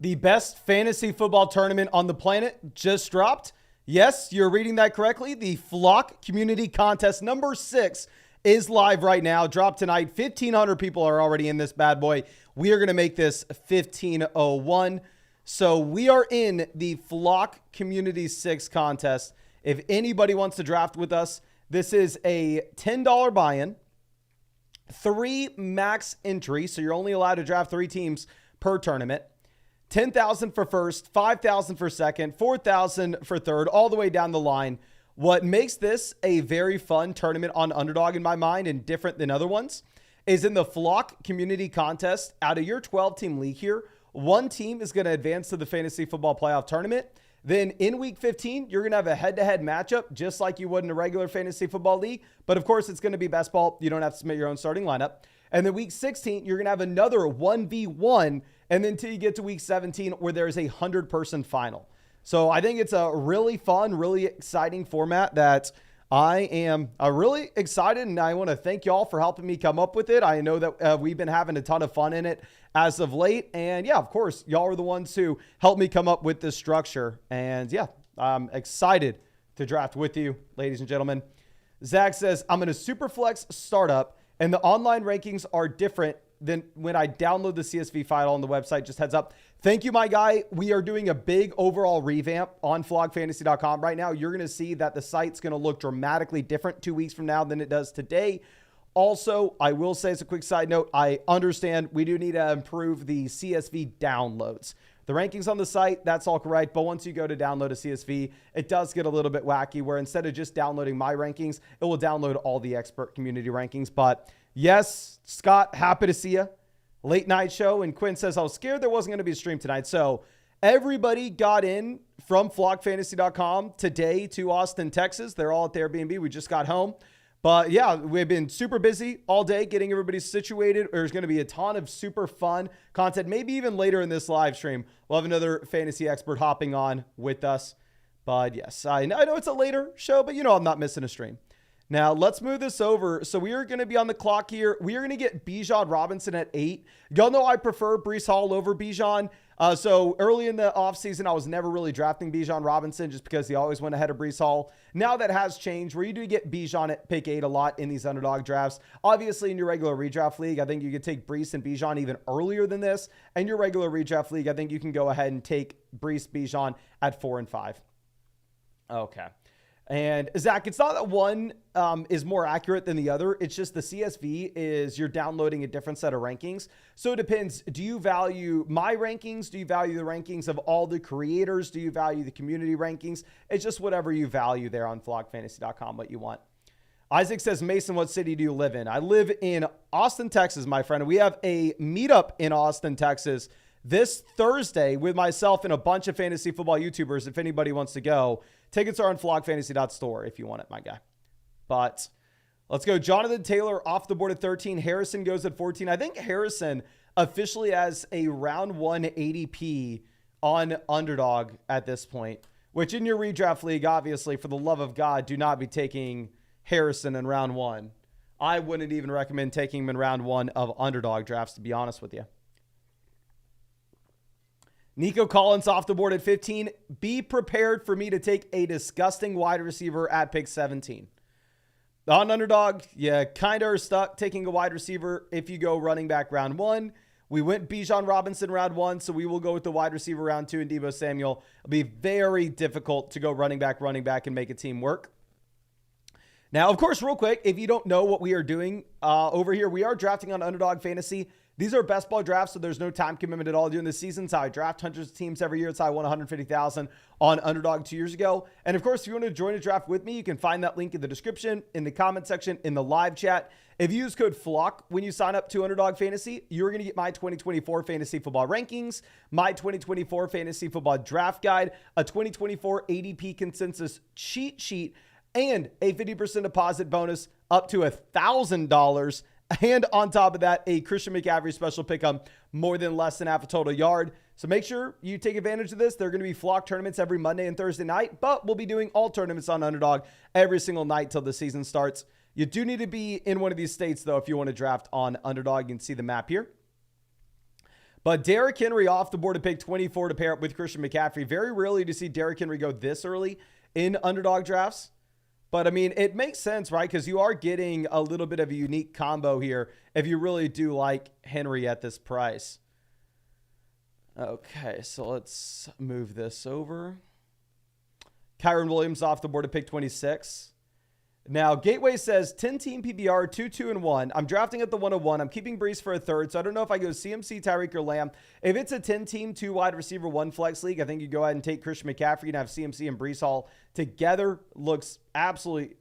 The best fantasy football tournament on the planet just dropped. Yes, you're reading that correctly. The Flock Community Contest number 6 is live right now. Dropped tonight. 1,500 people are already in this bad boy. We are going to make this 1,501. So we are in the Flock Community 6 contest. If anybody wants to draft with us, this is a $10 buy-in, 3 max entry. So you're only allowed to draft 3 teams per tournament. 10,000 for first, 5,000 for second, 4,000 for third, all the way down the line. What makes this a very fun tournament on Underdog in my mind and different than other ones is in the Flock Community Contest, out of your 12-team league here, 1 team is going to advance to the Fantasy Football Playoff Tournament. Then in Week 15, you're going to have a head-to-head matchup just like you would in a regular Fantasy Football League. But of course, it's going to be best ball. You don't have to submit your own starting lineup. And then Week 16, you're going to have another 1v1. And then until you get to Week 17, where there's a 100-person final. So I think it's a really fun, really exciting format that I am really excited. And I want to thank y'all for helping me come up with it. I know that we've been having a ton of fun in it as of late. And yeah, of course, y'all are the ones who helped me come up with this structure. And yeah, I'm excited to draft with you, ladies and gentlemen. Zach says, I'm in a Superflex startup, and the online rankings are different than when I download the CSV file on the website. Just heads up. Thank you, my guy. We are doing a big overall revamp on flogfantasy.com right now. You're going to see that the site's going to look dramatically different 2 weeks from now than it does today. Also, I will say as a quick side note, I understand we do need to improve the CSV downloads. The rankings on the site, that's all correct. But once you go to download a CSV, it does get a little bit wacky where instead of just downloading my rankings, it will download all the expert community rankings. But yes, Scott, happy to see you. Late night show. And Quinn says, I was scared there wasn't going to be a stream tonight. So everybody got in from flogfantasy.com today to Austin, Texas. They're all at the Airbnb. We just got home. But yeah, we've been super busy all day getting everybody situated. There's going to be a ton of super fun content. Maybe even later in this live stream, we'll have another fantasy expert hopping on with us. But yes, I know it's a later show, but you know I'm not missing a stream. Now, let's move this over. So we are going to be on the clock here. We are going to get Bijan Robinson at 8. Y'all know I prefer Breece Hall over Bijan. So early in the offseason, I was never really drafting Bijan Robinson just because he always went ahead of Breece Hall. Now that has changed where you do get Bijan at pick 8 a lot in these underdog drafts. Obviously, in your regular redraft league, I think you could take Breece and Bijan even earlier than this. And your regular redraft league, I think you can go ahead and take Breece Bijan at 4 and 5. Okay. And Zach, it's not that one is more accurate than the other. It's just the CSV is you're downloading a different set of rankings. So it depends. Do you value my rankings? Do you value the rankings of all the creators? Do you value the community rankings? It's just whatever you value there on flogfantasy.com, what you want. Isaac says, Mason, what city do you live in? I live in Austin, Texas, my friend. We have a meetup in Austin, Texas this Thursday with myself and a bunch of fantasy football YouTubers. If anybody wants to go, tickets are on flogfantasy.store if you want it, my guy. But let's go. Jonathan Taylor off the board at 13. Harrison goes at 14. I think Harrison officially has a round 1 ADP on Underdog at this point, which in your redraft league, obviously, for the love of God, do not be taking Harrison in round 1. I wouldn't even recommend taking him in round 1 of Underdog drafts, to be honest with you. Nico Collins off the board at 15. Be prepared for me to take a disgusting wide receiver at pick 17. On Underdog, you kind of are stuck taking a wide receiver if you go running back round 1. We went Bijan Robinson round 1, so we will go with the wide receiver round 2 and Deebo Samuel. It'll be very difficult to go running back, and make a team work. Now, of course, real quick, if you don't know what we are doing over here, we are drafting on Underdog Fantasy. These are best ball drafts, so there's no time commitment at all during the season. So I draft hundreds of teams every year. It's how I won $150,000 on Underdog 2 years ago. And of course, if you want to join a draft with me, you can find that link in the description, in the comment section, in the live chat. If you use code FLOCK when you sign up to Underdog Fantasy, you're going to get my 2024 fantasy football rankings, my 2024 fantasy football draft guide, a 2024 ADP consensus cheat sheet, and a 50% deposit bonus up to $1,000. And on top of that, a Christian McCaffrey special pick-up, more than less than half a total yard. So make sure you take advantage of this. There are going to be flock tournaments every Monday and Thursday night, but we'll be doing all tournaments on Underdog every single night till the season starts. You do need to be in one of these states, though, if you want to draft on Underdog. You can see the map here. But Derrick Henry off the board to pick 24 to pair up with Christian McCaffrey. Very rarely to see Derrick Henry go this early in underdog drafts. But, I mean, it makes sense, right? Because you are getting a little bit of a unique combo here if you really do like Henry at this price. Okay, so let's move this over. Kyron Williams off the board to pick 26. Now, Gateway says 10-team PPR, 2-2-1. I'm drafting at the 101. I'm keeping Brees for a third, so I don't know if I go CMC, Tyreek, or Lamb. If it's a 10-team, 2 wide receiver, 1 flex league, I think you go ahead and take Christian McCaffrey and have CMC and Brees Hall together. Looks absolutely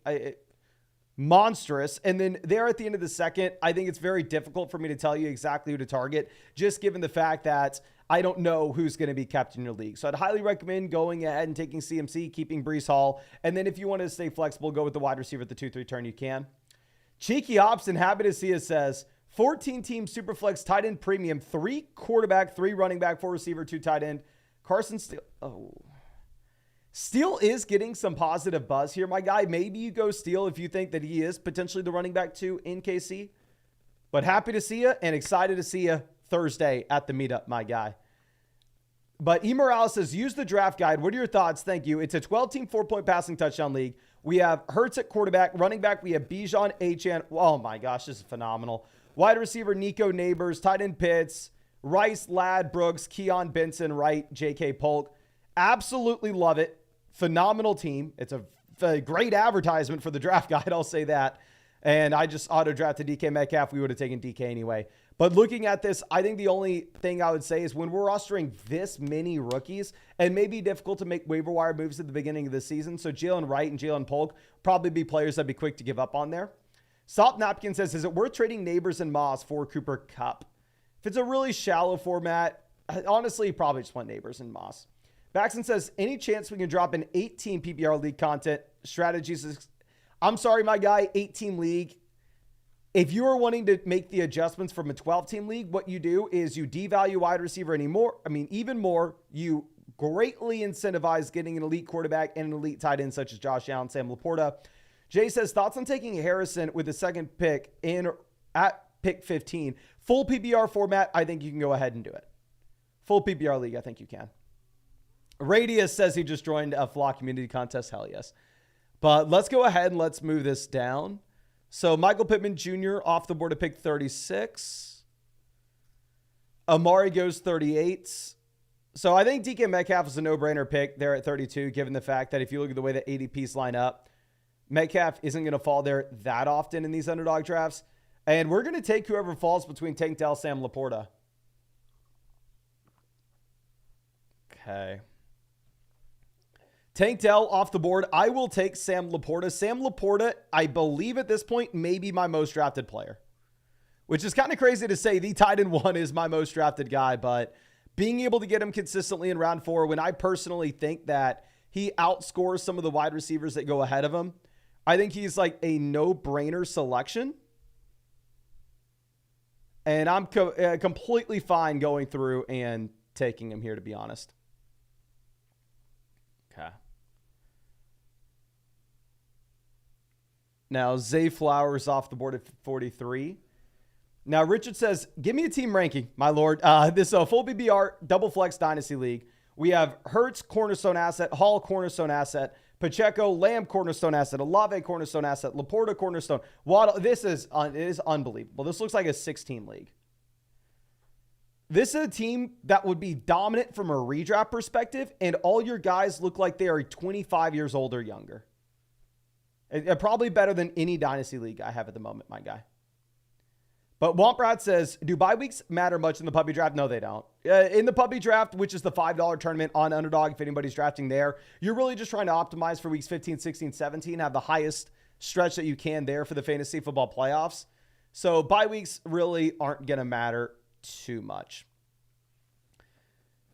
monstrous. And then there at the end of the second, I think it's very difficult for me to tell you exactly who to target, just given the fact that I don't know who's going to be kept in your league. So I'd highly recommend going ahead and taking CMC, keeping Brees Hall. And then if you want to stay flexible, go with the wide receiver at the 2-3 turn, you can. Cheeky Hobson, happy to see it, says 14-team Superflex tight end premium, 3 quarterback, 3 running back, 4 receiver, 2 tight end. Carson Steele. Oh. Steele is getting some positive buzz here, my guy. Maybe you go Steele if you think that he is potentially the running back 2 in KC. But happy to see you and excited to see you Thursday at the meetup, my guy. But E. Morales says, use the draft guide. What are your thoughts? Thank you. It's a 12-team 4-point passing touchdown league. We have Hurts at quarterback. Running back, we have Bijan, Achane. Oh, my gosh, this is phenomenal. Wide receiver, Nico Neighbors. Tight end, Pitts. Rice, Ladd, Brooks, Keon Benson, Wright, J.K. Polk. Absolutely love it. Phenomenal team. It's a great advertisement for the draft guide, I'll say that. And I just auto-drafted DK Metcalf. We would have taken DK anyway. But looking at this, I think the only thing I would say is when we're rostering this many rookies, it may be difficult to make waiver wire moves at the beginning of the season. So Jalen Wright and Jalen Polk probably be players I'd be quick to give up on there. Salt Napkin says, is it worth trading Neighbors and Moss for Cooper Kupp? If it's a really shallow format, honestly, you probably just want Neighbors and Moss. Baxton says, any chance we can drop an 8-team PPR league content strategies? I'm sorry, my guy, 8-team league. If you are wanting to make the adjustments from a 12-team league, what you do is you devalue wide receiver even more. You greatly incentivize getting an elite quarterback and an elite tight end such as Josh Allen, Sam Laporta. Jay says, thoughts on taking Harrison with the second pick at pick 15. Full PPR format, I think you can go ahead and do it. Full PPR league, I think you can. Radius says he just joined a Flock community contest. Hell yes. But let's go ahead and let's move this down. So Michael Pittman Jr. off the board to pick 36. Amari goes 38. So I think DK Metcalf is a no-brainer pick there at 32, given the fact that if you look at the way that ADPs line up, Metcalf isn't going to fall there that often in these underdog drafts. And we're going to take whoever falls between Tank Dell, Sam Laporta. Okay. Tank Dell off the board. I will take Sam Laporta. Sam Laporta, I believe at this point, may be my most drafted player, which is kind of crazy to say. The tight end 1 is my most drafted guy, but being able to get him consistently in round 4, when I personally think that he outscores some of the wide receivers that go ahead of him, I think he's like a no-brainer selection. And I'm completely fine going through and taking him here, to be honest. Okay. Now, Zay Flowers off the board at 43. Now, Richard says, give me a team ranking, my lord. This full BBR double flex dynasty league. We have Hurts, cornerstone asset. Hall, cornerstone asset. Pacheco, Lamb, cornerstone asset. Olave, cornerstone asset. Laporta, cornerstone. Waddle. It is unbelievable. This looks like a 6-team league. This is a team that would be dominant from a redraft perspective, and all your guys look like they are 25 years old or younger. Probably better than any dynasty league I have at the moment, my guy. But Womprad says, do bye weeks matter much in the puppy draft? No, they don't. In the puppy draft, which is the $5 tournament on Underdog, if anybody's drafting there, you're really just trying to optimize for weeks 15, 16, 17, have the highest stretch that you can there for the fantasy football playoffs. So bye weeks really aren't going to matter too much.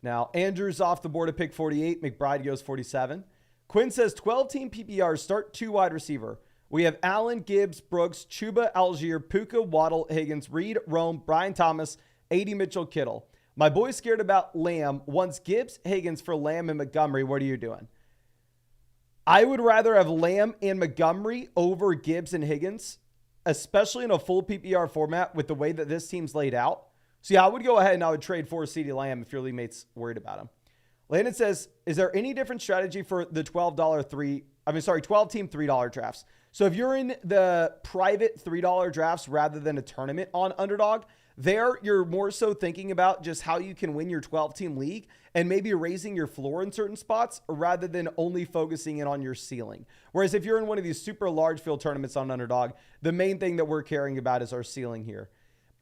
Now, Andrew's off the board at pick 48. McBride goes 47. Quinn says 12-team PPR, start 2 wide receiver. We have Allen, Gibbs, Brooks, Chuba, Algier, Puka, Waddle, Higgins, Reed, Rome, Brian Thomas, A.D. Mitchell, Kittle. My boy's scared about Lamb. Wants Gibbs, Higgins for Lamb and Montgomery. What are you doing? I would rather have Lamb and Montgomery over Gibbs and Higgins, especially in a full PPR format with the way that this team's laid out. So yeah, I would go ahead and I would trade for CeeDee Lamb if your league mate's worried about him. Landon says, is there any different strategy for the $12 team $3 drafts? So if you're in the private $3 drafts rather than a tournament on Underdog, there you're more so thinking about just how you can win your 12-team league and maybe raising your floor in certain spots rather than only focusing in on your ceiling. Whereas if you're in one of these super large field tournaments on Underdog, the main thing that we're caring about is our ceiling here.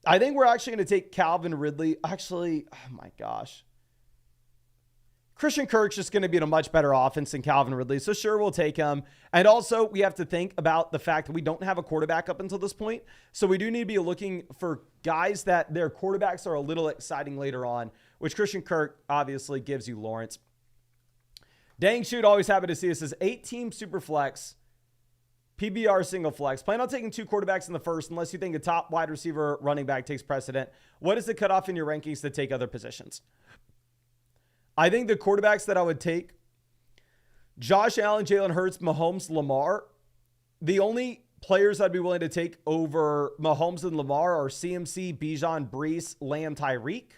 I think we're actually going to take Calvin Ridley. Actually, oh my gosh. Christian Kirk's just going to be in a much better offense than Calvin Ridley. So sure, we'll take him. And also we have to think about the fact that we don't have a quarterback up until this point. So we do need to be looking for guys that their quarterbacks are a little exciting later on, which Christian Kirk obviously gives you Lawrence. Dang shoot, always happy to see this. Is 8-team super flex, PBR single flex. Plan on taking 2 quarterbacks in the first unless you think a top wide receiver running back takes precedent. What is the cutoff in your rankings to take other positions? I think the quarterbacks that I would take, Josh Allen, Jalen Hurts, Mahomes, Lamar. The only players I'd be willing to take over Mahomes and Lamar are CMC, Bijan, Brees, Lamb, Tyreek.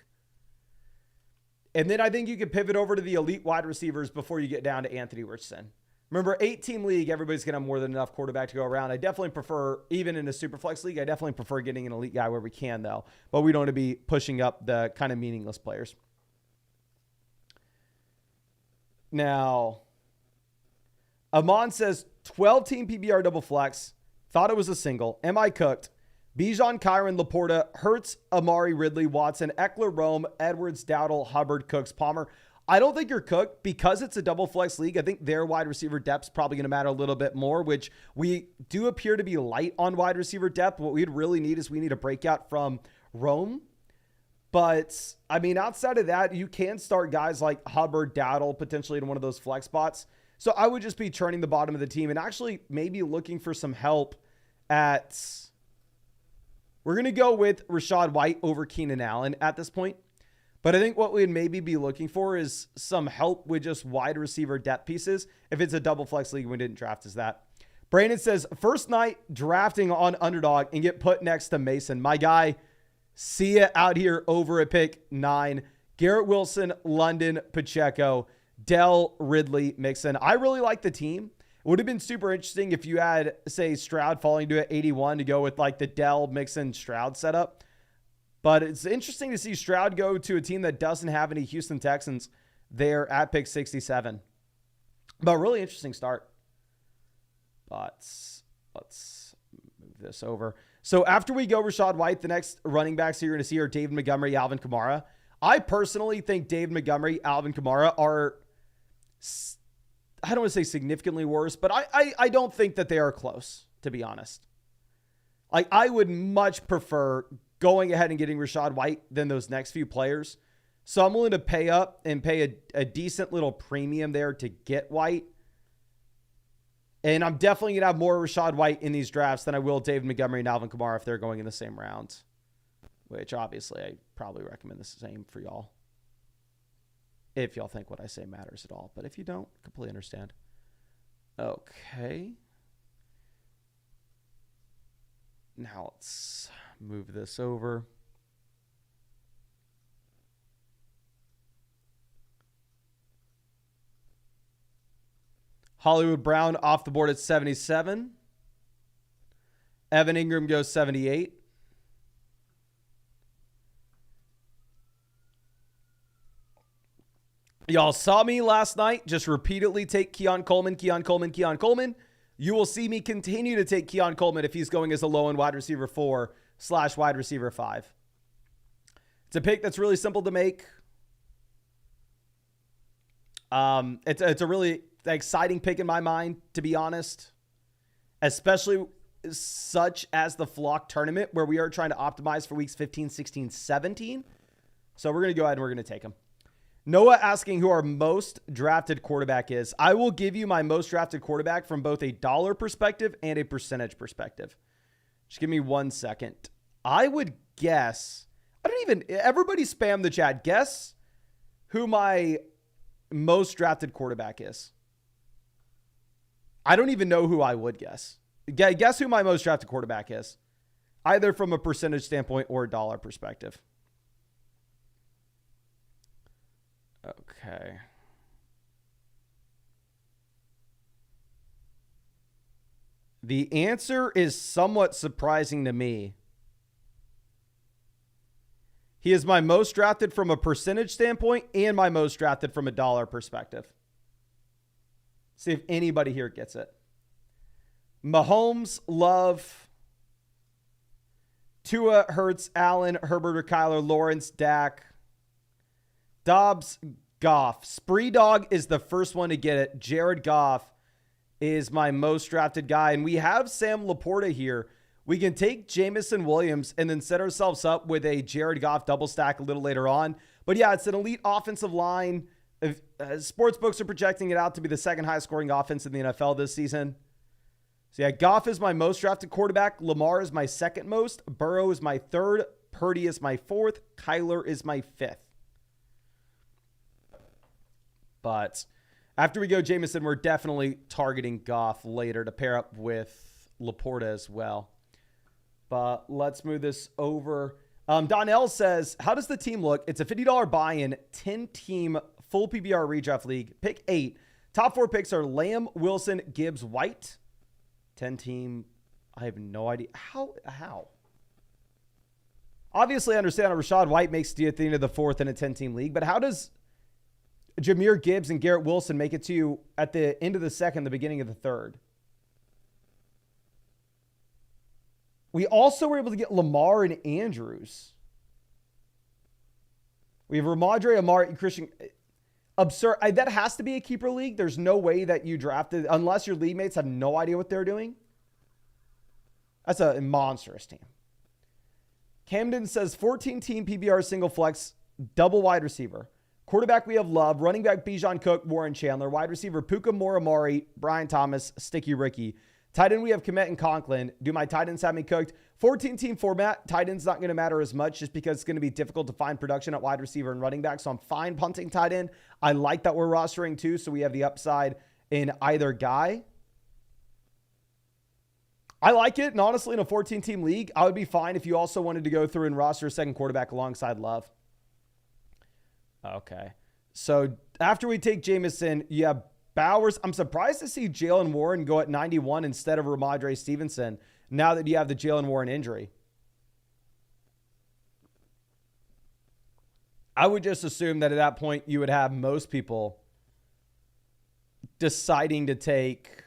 And then I think you could pivot over to the elite wide receivers before you get down to Anthony Richardson. Remember, 8-team league, everybody's going to have more than enough quarterback to go around. I definitely prefer, even in a super flex league, I definitely prefer getting an elite guy where we can, though. But we don't want to be pushing up the kind of meaningless players. Now, Amon says 12-team PBR double flex. Thought it was a single. Am I cooked? Bijan, Kyron, Laporta, Hurts, Amari, Ridley, Watson, Eckler, Rome, Edwards, Dowdle, Hubbard, Cooks, Palmer. I don't think you're cooked because it's a double flex league. I think their wide receiver depth's probably going to matter a little bit more, which we do appear to be light on wide receiver depth. What we'd really need is we need a breakout from Rome. But, I mean, outside of that, you can start guys like Hubbard, Dowdle, potentially in one of those flex spots. So I would just be turning the bottom of the team and actually maybe looking for some help at... We're going to go with Rachaad White over Keenan Allen at this point. But I think what we'd maybe be looking for is some help with just wide receiver depth pieces. If it's a double flex league, we didn't draft as that. Brandon says, first night drafting on Underdog and get put next to Mason. My guy... See ya out here over at pick 9. Garrett Wilson, London, Pacheco, Dell, Ridley, Mixon. I really like the team. It would have been super interesting if you had, say, Stroud falling to 81 to go with like the Dell, Mixon, Stroud setup. But it's interesting to see Stroud go to a team that doesn't have any Houston Texans there at pick 67. But really interesting start. But let's move this over. So after we go Rachaad White, the next running backs you're going to see are David Montgomery, Alvin Kamara. I personally think David Montgomery, Alvin Kamara are, I don't want to say significantly worse, but I don't think that they are close, to be honest. Like, I would much prefer going ahead and getting Rachaad White than those next few players. So I'm willing to pay up and pay a decent little premium there to get White. And I'm definitely going to have more Rachaad White in these drafts than I will David Montgomery and Alvin Kamara if they're going in the same round. Which, obviously, I probably recommend the same for y'all. If y'all think what I say matters at all. But if you don't, completely understand. Okay. Now let's move this over. Hollywood Brown off the board at 77. Evan Ingram goes 78. Y'all saw me last night just repeatedly take Keon Coleman. You will see me continue to take Keon Coleman if he's going as a low-end wide receiver 4/wide receiver 5. It's a pick that's really simple to make. It's a really exciting pick in my mind, to be honest, especially such as the Flock tournament where we are trying to optimize for weeks 15, 16, 17. So we're going to go ahead and we're going to take him. Noah asking who our most drafted quarterback is. I will give you my most drafted quarterback from both a dollar perspective and a percentage perspective. Just give me 1 second. I would guess, everybody spam the chat. Guess who my most drafted quarterback is. I don't even know who I would guess. Guess who my most drafted quarterback is, either from a percentage standpoint or a dollar perspective. Okay. The answer is somewhat surprising to me. He is my most drafted from a percentage standpoint and my most drafted from a dollar perspective. See if anybody here gets it. Mahomes, Love, Tua, Hurts, Allen, Herbert or Kyler, Lawrence, Dak, Dobbs, Goff. Spree Dog is the first one to get it. Jared Goff is my most drafted guy. And we have Sam Laporta here. We can take Jamison Williams and then set ourselves up with a Jared Goff double stack a little later on. But yeah, it's an elite offensive line. Sports books are projecting it out to be the second highest scoring offense in the NFL this season. So yeah, Goff is my most drafted quarterback. Lamar is my second most. Burrow is my third. Purdy is my fourth. Kyler is my fifth. But after we go Jamison, we're definitely targeting Goff later to pair up with Laporta as well. But let's move this over. Donnell says, how does the team look? It's a $50 buy-in, 10-team full PPR redraft league. Pick 8. Top 4 picks are Lamb, Wilson, Gibbs, White. 10-team. I have no idea. How? Obviously, I understand Rashad White makes it at the end of the 4th in a 10-team league, but how does Jahmyr Gibbs and Garrett Wilson make it to you at the end of the 2nd, the beginning of the 3rd? We also were able to get Lamar and Andrews. We have Ramadre, Amari, Christian. Absurd. That has to be a keeper league. There's no way that you drafted, unless your league mates have no idea what they're doing. That's a monstrous team. Camden says 14-team PPR single flex, double wide receiver. Quarterback, we have Love. Running back, Bijan Cook, Warren Chandler. Wide receiver, Puka Amari, Brian Thomas, Sticky Ricky. Tight end, we have Komet and Conklin. Do my tight ends have me cooked? 14-team format. Tight end's not going to matter as much just because it's going to be difficult to find production at wide receiver and running back. So I'm fine punting tight end. I like that we're rostering too, so we have the upside in either guy. I like it. And honestly, in a 14-team league, I would be fine if you also wanted to go through and roster a second quarterback alongside Love. Okay. So after we take Jamison, you have Bowers. I'm surprised to see Jalen Warren go at 91 instead of Ramadre Stevenson now that you have the Jalen Warren injury. I would just assume that at that point you would have most people deciding to take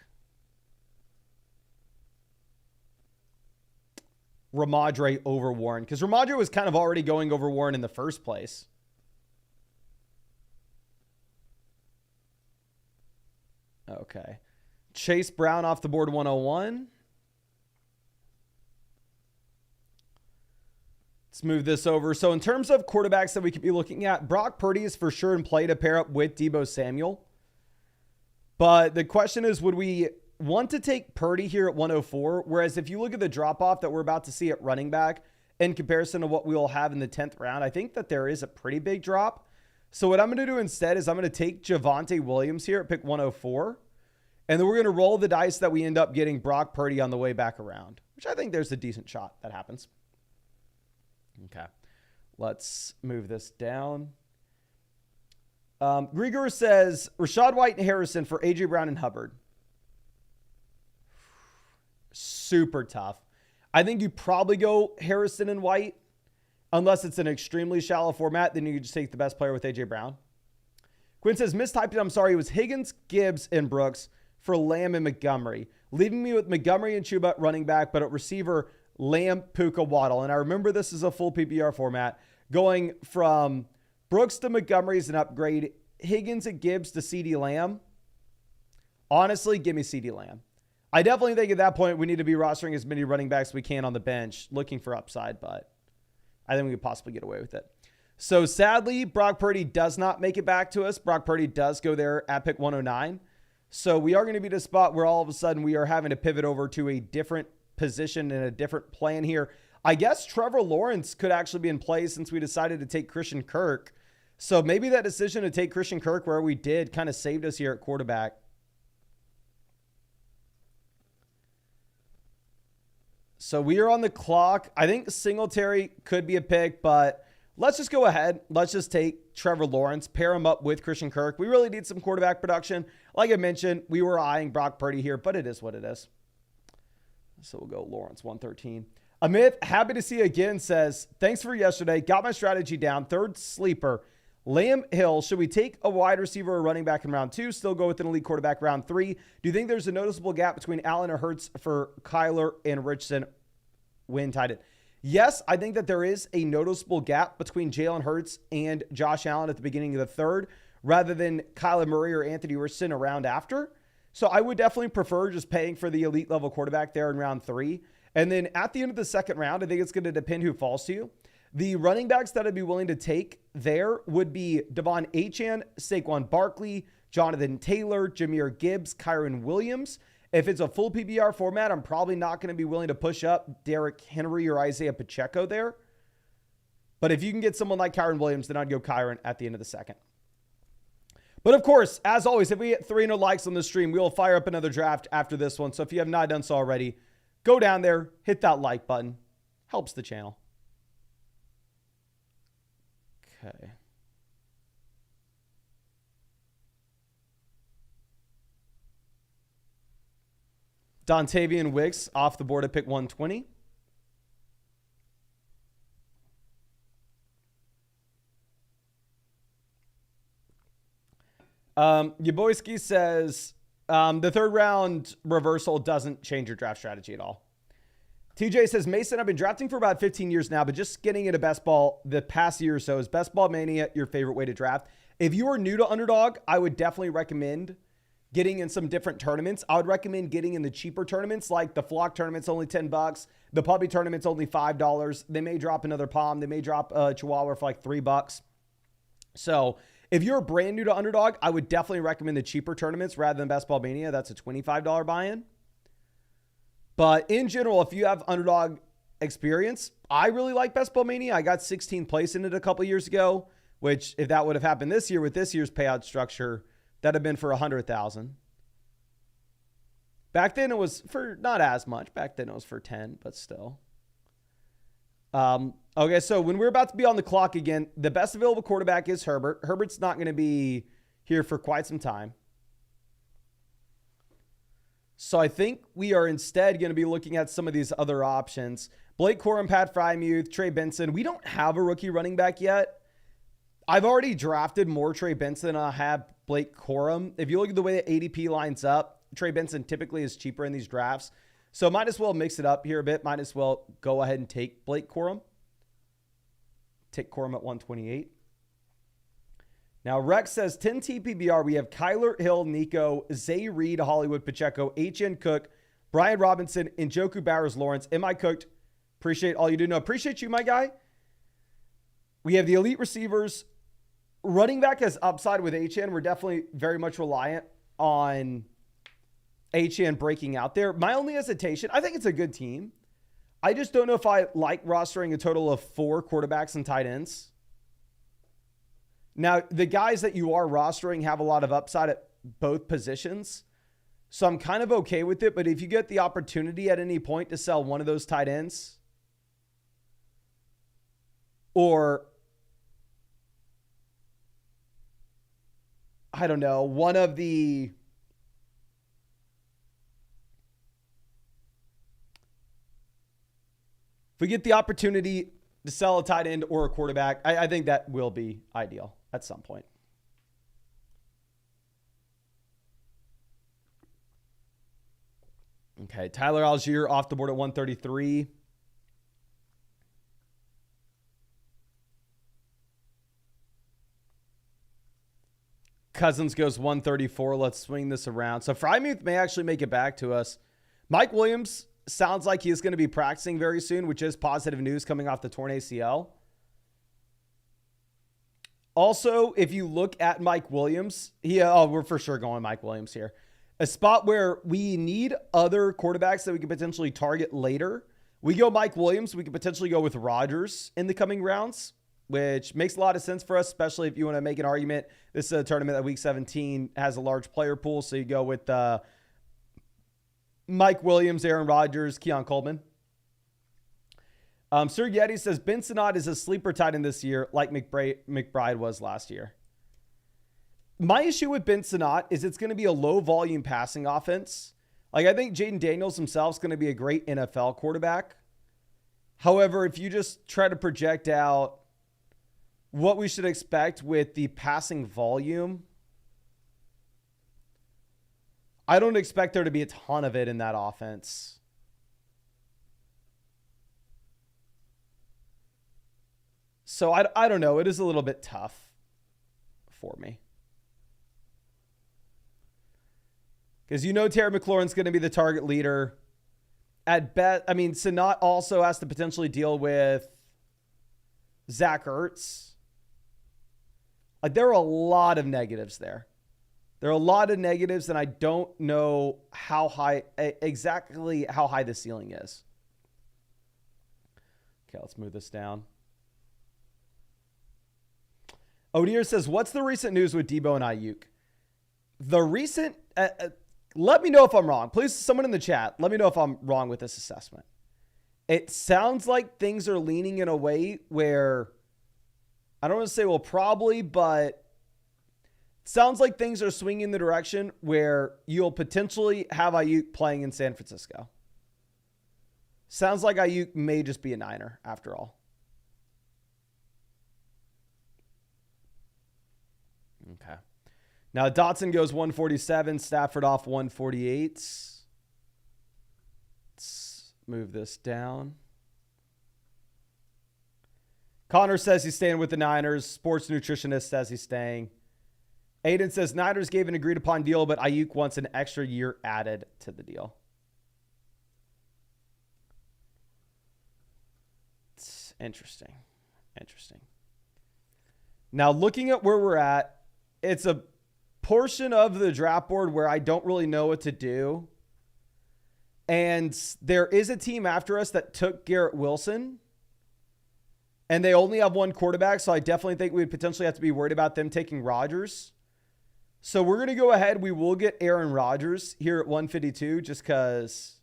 Ramadre over Warren because Ramadre was kind of already going over Warren in the first place. Okay. Chase Brown off the board 101. Let's move this over. So in terms of quarterbacks that we could be looking at, Brock Purdy is for sure in play to pair up with Deebo Samuel. But the question is, would we want to take Purdy here at 104? Whereas if you look at the drop-off that we're about to see at running back in comparison to what we will have in the 10th round, I think that there is a pretty big drop. So what I'm going to do instead is I'm going to take Javonte Williams here at pick 104. And then we're going to roll the dice that we end up getting Brock Purdy on the way back around, which I think there's a decent shot that happens. Okay. Let's move this down. Grigor says Rashad White and Harrison for A.J. Brown and Hubbard. Super tough. I think you probably go Harrison and White. Unless it's an extremely shallow format, then you can just take the best player with A.J. Brown. Quinn says, mistyped it. I'm sorry. It was Higgins, Gibbs, and Brooks for Lamb and Montgomery. Leaving me with Montgomery and Chuba running back, but at receiver, Lamb, Puka, Waddle. And I remember this is a full PPR format. Going from Brooks to Montgomery is an upgrade. Higgins and Gibbs to CeeDee Lamb. Honestly, give me CeeDee Lamb. I definitely think at that point we need to be rostering as many running backs as we can on the bench, looking for upside, but I think we could possibly get away with it. So sadly, Brock Purdy does not make it back to us. Brock Purdy does go there at pick 109. So we are going to be at a spot where all of a sudden we are having to pivot over to a different position and a different plan here. I guess Trevor Lawrence could actually be in play since we decided to take Christian Kirk. So maybe that decision to take Christian Kirk where we did kind of saved us here at quarterback. So we are on the clock. I think Singletary could be a pick, but let's just go ahead. Let's just take Trevor Lawrence, pair him up with Christian Kirk. We really need some quarterback production. Like I mentioned, we were eyeing Brock Purdy here, but it is what it is. So we'll go Lawrence 113. Amit, happy to see you again, says, thanks for yesterday. Got my strategy down. Third sleeper. Lamb Hill. Should we take a wide receiver or running back in round 2? Still go with an elite quarterback round 3? Do you think there's a noticeable gap between Allen or Hurts for Kyler and Richardson when tight end? Yes, I think that there is a noticeable gap between Jalen Hurts and Josh Allen at the beginning of the third, rather than Kyler Murray or Anthony Richardson around after. So I would definitely prefer just paying for the elite level quarterback there in round 3. And then at the end of the second round, I think it's going to depend who falls to you. The running backs that I'd be willing to take there would be Devon Achane, Saquon Barkley, Jonathan Taylor, Jahmyr Gibbs, Kyron Williams. If it's a full PPR format, I'm probably not going to be willing to push up Derrick Henry or Isaiah Pacheco there. But if you can get someone like Kyron Williams, then I'd go Kyron at the end of the second. But of course, as always, if we get 300 likes on the stream, we will fire up another draft after this one. So if you have not done so already, go down there, hit that like button. Helps the channel. Okay. Dontavian Wicks off the board at pick 120. Yaboyski says, the third round reversal doesn't change your draft strategy at all. TJ says, Mason, I've been drafting for about 15 years now, but just getting into best ball the past year or so. Is Best Ball Mania your favorite way to draft? If you are new to Underdog, I would definitely recommend getting in some different tournaments. I would recommend getting in the cheaper tournaments, like the Flock tournament's only $10. The Puppy tournament's only $5. They may drop another Palm. They may drop a Chihuahua for like $3. So if you're brand new to Underdog, I would definitely recommend the cheaper tournaments rather than Best Ball Mania. That's a $25 buy-in. But in general, if you have Underdog experience, I really like Best Ball Mania. I got 16th place in it a couple years ago, which if that would have happened this year with this year's payout structure, that'd have been for $100,000. Back then it was for not as much. Back then it was for 10, but still. Okay, so when we're about to be on the clock again, the best available quarterback is Herbert. Herbert's not going to be here for quite some time. So I think we are instead going to be looking at some of these other options. Blake Corum, Pat Frymuth, Trey Benson. We don't have a rookie running back yet. I've already drafted more Trey Benson than I have Blake Corum. If you look at the way that ADP lines up, Trey Benson typically is cheaper in these drafts. So might as well mix it up here a bit. Might as well go ahead and take Blake Corum. Take Corum at 128. Now, Rex says 10 TPBR. We have Kyler Hill, Nico, Zay Reed, Hollywood Pacheco, H.N. Cook, Brian Robinson, Njoku Bowers, Lawrence. Am I cooked? Appreciate all you do. No, appreciate you, my guy. We have the elite receivers. Running back has upside with H.N. We're definitely very much reliant on H.N. breaking out there. My only hesitation, I think it's a good team. I just don't know if I like rostering a total of 4 quarterbacks and tight ends. Now, the guys that you are rostering have a lot of upside at both positions. So I'm kind of okay with it. But if you get the opportunity at any point to sell one of those tight ends, or I don't know, one of the if we get the opportunity to sell a tight end or a quarterback, I think that will be ideal at some point. Okay, Tyler Algier off the board at 133. Cousins goes 134. Let's swing this around. So Frymuth may actually make it back to us. Mike Williams sounds like he is going to be practicing very soon, which is positive news coming off the torn ACL. Also, if you look at Mike Williams, we're for sure going Mike Williams here. A spot where we need other quarterbacks that we could potentially target later. We go Mike Williams. We could potentially go with Rodgers in the coming rounds, which makes a lot of sense for us, especially if you want to make an argument. This is a tournament that week 17 has a large player pool, so you go with Mike Williams, Aaron Rodgers, Keon Coleman. Sir Yeti says Ben Sinnott is a sleeper tight end this year, like McBride was last year. My issue with Ben Sinnott is it's going to be a low volume passing offense. Like, I think Jaden Daniels himself is going to be a great NFL quarterback. However, if you just try to project out what we should expect with the passing volume, I don't expect there to be a ton of it in that offense. So I don't know. It is a little bit tough for me. Because you know Terry McLaurin's going to be the target leader. At best, I mean, Sinnott also has to potentially deal with Zach Ertz. Like, there are a lot of negatives there. There are a lot of negatives, and I don't know exactly how high the ceiling is. Okay, let's move this down. Odier says, what's the recent news with Debo and Ayuk? The recent... let me know if I'm wrong. Please, someone in the chat, let me know if I'm wrong with this assessment. It sounds like things are leaning in a way where, I don't want to say well probably, but it sounds like things are swinging in the direction where you'll potentially have Ayuk playing in San Francisco. Sounds like Ayuk may just be a Niner after all. Okay. Now, Dotson goes 147, Stafford off 148. Let's move this down. Connor says he's staying with the Niners. Sports nutritionist says he's staying. Aiden says Niners gave an agreed upon deal, but Ayuk wants an extra year added to the deal. It's interesting. Interesting. Now, looking at where we're at, it's a portion of the draft board where I don't really know what to do. And there is a team after us that took Garrett Wilson, and they only have one quarterback. So I definitely think we'd potentially have to be worried about them taking Rodgers. So we're going to go ahead. We will get Aaron Rodgers here at 152 just because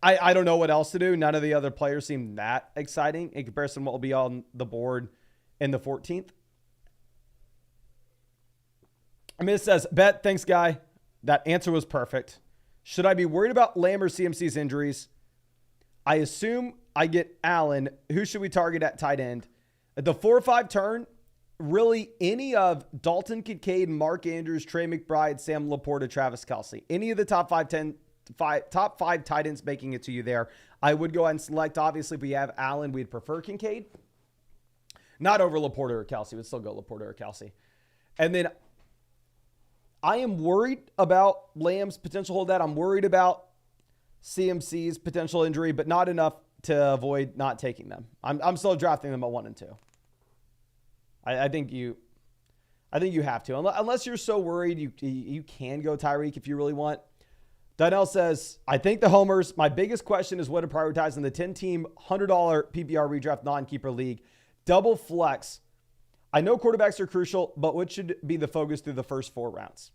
I don't know what else to do. None of the other players seem that exciting in comparison to what will be on the board in the 14th. Amit says, bet, thanks, guy. That answer was perfect. Should I be worried about Lamb or CMC's injuries? I assume I get Allen. Who should we target at tight end? At the 4-5 turn, really any of Dalton Kincaid, Mark Andrews, Trey McBride, Sam Laporta, Travis Kelce. Any of the top five tight ends making it to you there. I would go ahead and select. Obviously, if we have Allen, we'd prefer Kincaid. Not over Laporta or Kelce. We'd still go Laporta or Kelce. And then I am worried about Lamb's potential holdout. I'm worried about CMC's potential injury, but not enough to avoid not taking them. I'm still drafting them at 1 and 2. I think you have to. Unless you're so worried, you can go Tyreek if you really want. Donnell says, I think the homers. My biggest question is what to prioritize in the 10-team $100 PPR redraft non-keeper league. Double flex. I know quarterbacks are crucial, but what should be the focus through the first 4 rounds?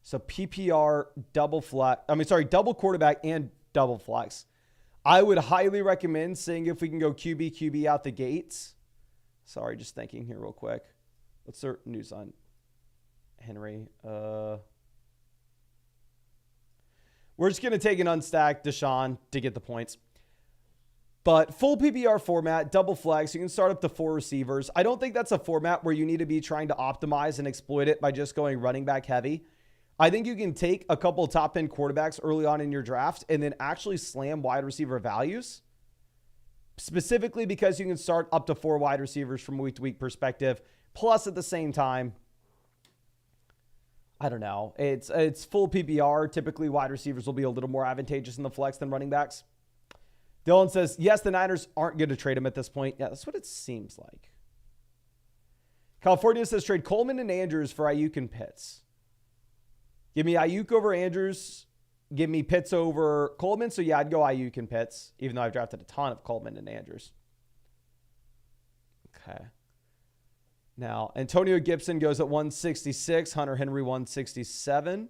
So PPR, double quarterback and double flex. I would highly recommend seeing if we can go QB out the gates. Sorry, just thinking here real quick. What's the news on Henry? We're just going to take an unstacked Deshaun to get the points. But full PPR format, double flex, you can start up to 4 receivers. I don't think that's a format where you need to be trying to optimize and exploit it by just going running back heavy. I think you can take a couple of top-end quarterbacks early on in your draft and then actually slam wide receiver values, specifically because you can start up to 4 wide receivers from week-to-week perspective. Plus, at the same time, I don't know. It's full PPR. Typically, wide receivers will be a little more advantageous in the flex than running backs. Dylan says, yes, the Niners aren't going to trade him at this point. Yeah, that's what it seems like. California says, trade Coleman and Andrews for Ayuk and Pitts. Give me Ayuk over Andrews. Give me Pitts over Coleman. So, yeah, I'd go Ayuk and Pitts, even though I've drafted a ton of Coleman and Andrews. Okay. Now, Antonio Gibson goes at 166. Hunter Henry, 167.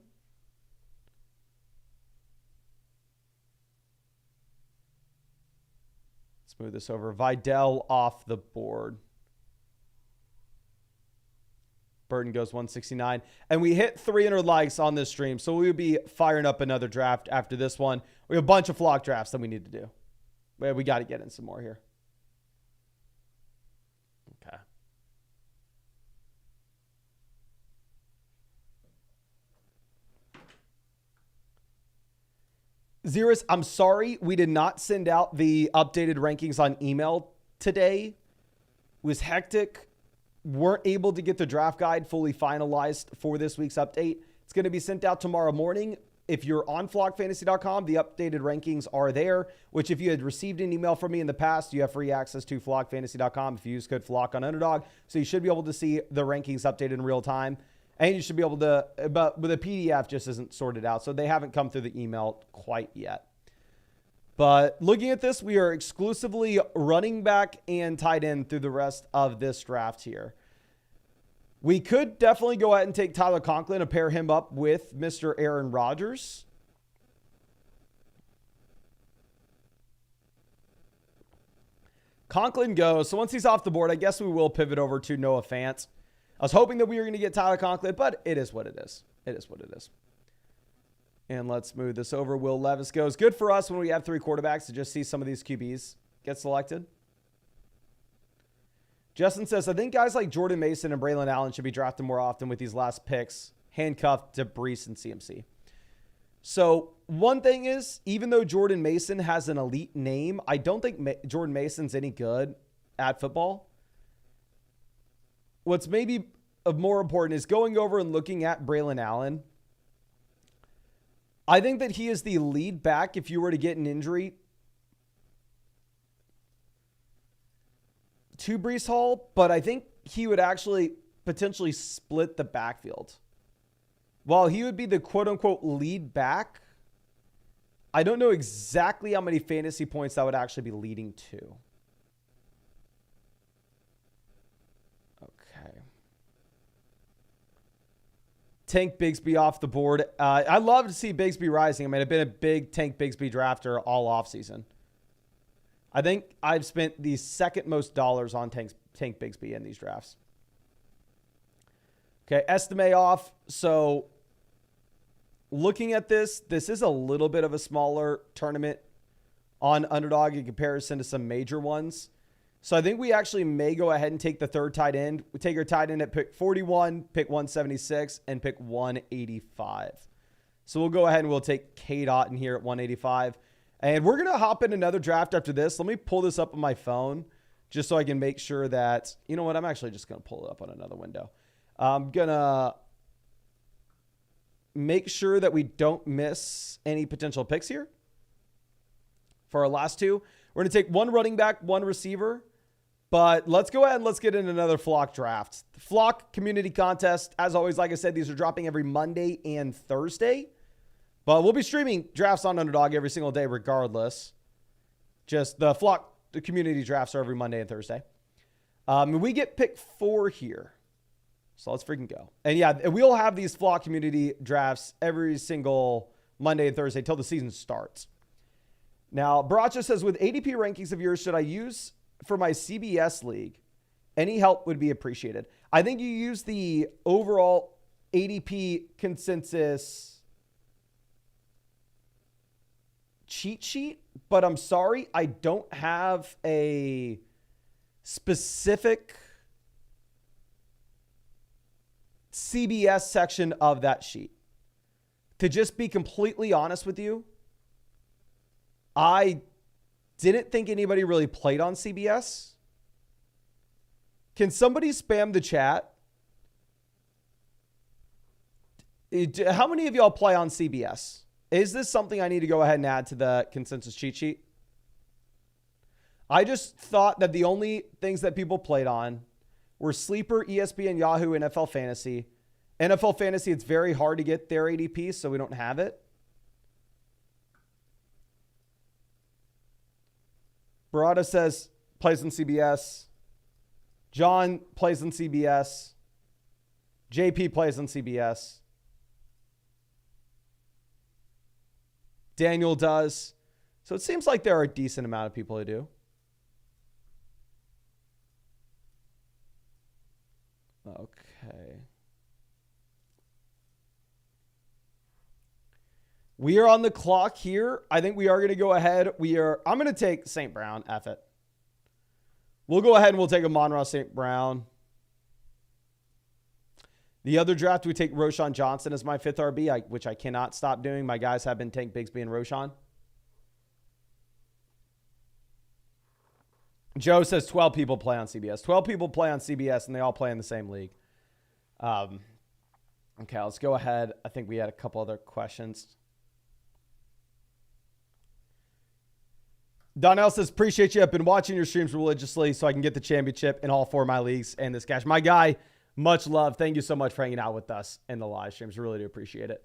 Let's move this over. Vidal off the board. Burton goes 169. And we hit 300 likes on this stream, so we'll be firing up another draft after this one. We have a bunch of flock drafts that we need to do. We got to get in some more here. Okay. Xeris, I'm sorry we did not send out the updated rankings on email today. It was hectic. Weren't able to get the draft guide fully finalized for this week's update. It's going to be sent out tomorrow morning. If you're on flockfantasy.com, the updated rankings are there, which if you had received an email from me in the past, you have free access to flockfantasy.com if you use code FLOCK on Underdog. So you should be able to see the rankings updated in real time. And you should be able to, but with a PDF just isn't sorted out. So they haven't come through the email quite yet. But looking at this, we are exclusively running back and tight end through the rest of this draft here. We could definitely go ahead and take Tyler Conklin and pair him up with Mr. Aaron Rodgers. Conklin goes. So once he's off the board, I guess we will pivot over to Noah Fant. I was hoping that we were going to get Tyler Conklin, but it is what it is. It is what it is. And let's move this over. Will Levis goes. Good for us when we have 3 quarterbacks to just see some of these QBs get selected. Justin says, I think guys like Jordan Mason and Braylon Allen should be drafted more often with these last picks, handcuffed to Brees and CMC. So one thing is, even though Jordan Mason has an elite name, I don't think Jordan Mason's any good at football. What's maybe more important is going over and looking at Braylon Allen. I think that he is the lead back if you were to get an injury to Brees Hall, but I think he would actually potentially split the backfield. While he would be the quote-unquote lead back, I don't know exactly how many fantasy points that would actually be leading to. Okay. Tank Bigsby off the board. I love to see Bigsby rising. I mean, I've been a big Tank Bigsby drafter all offseason. I think I've spent the second most dollars on Tank Bigsby in these drafts. Okay, Estime off. So looking at this is a little bit of a smaller tournament on Underdog in comparison to some major ones. So I think we actually may go ahead and take the third tight end. We take our tight end at pick 41, pick 176, and pick 185. So we'll go ahead and we'll take K-Dot in here at 185. And we're going to hop in another draft after this. Let me pull this up on my phone just so I can make sure that, you know what, I'm actually just going to pull it up on another window. I'm going to make sure that we don't miss any potential picks here for our last 2. We're going to take 1 running back, 1 receiver. But let's go ahead and let's get in another Flock draft. The Flock community contest, as always, like I said, these are dropping every Monday and Thursday. But we'll be streaming drafts on Underdog every single day regardless. Just the community drafts are every Monday and Thursday. We get pick 4 here. So let's freaking go. And yeah, we'll have these Flock community drafts every single Monday and Thursday till the season starts. Now, Baracha says, with ADP rankings of yours, should I use for my CBS league? Any help would be appreciated. I think you use the overall ADP consensus cheat sheet, but I'm sorry, I don't have a specific CBS section of that sheet. To just be completely honest with you, I didn't think anybody really played on CBS. Can somebody spam the chat? How many of y'all play on CBS? Is this something I need to go ahead and add to the consensus cheat sheet? I just thought that the only things that people played on were Sleeper, ESPN, Yahoo, NFL Fantasy. NFL Fantasy, it's very hard to get their ADP, so we don't have it. Barada says plays on CBS. John plays on CBS. JP plays on CBS. Daniel does. So it seems like there are a decent amount of people who do. We are on the clock here. I think we are going to go ahead. I'm going to take St. Brown. F it. We'll go ahead and we'll take a Monroe St. Brown. The other draft, we take Roshan Johnson as my 5th RB, which I cannot stop doing. My guys have been Tank Bigsby and Roshan. Joe says 12 people play on CBS. 12 people play on CBS, and they all play in the same league. Okay, let's go ahead. I think we had a couple other questions. Donnell says, appreciate you. I've been watching your streams religiously so I can get the championship in all 4 of my leagues and this cash. My guy, much love. Thank you so much for hanging out with us in the live streams. Really do appreciate it.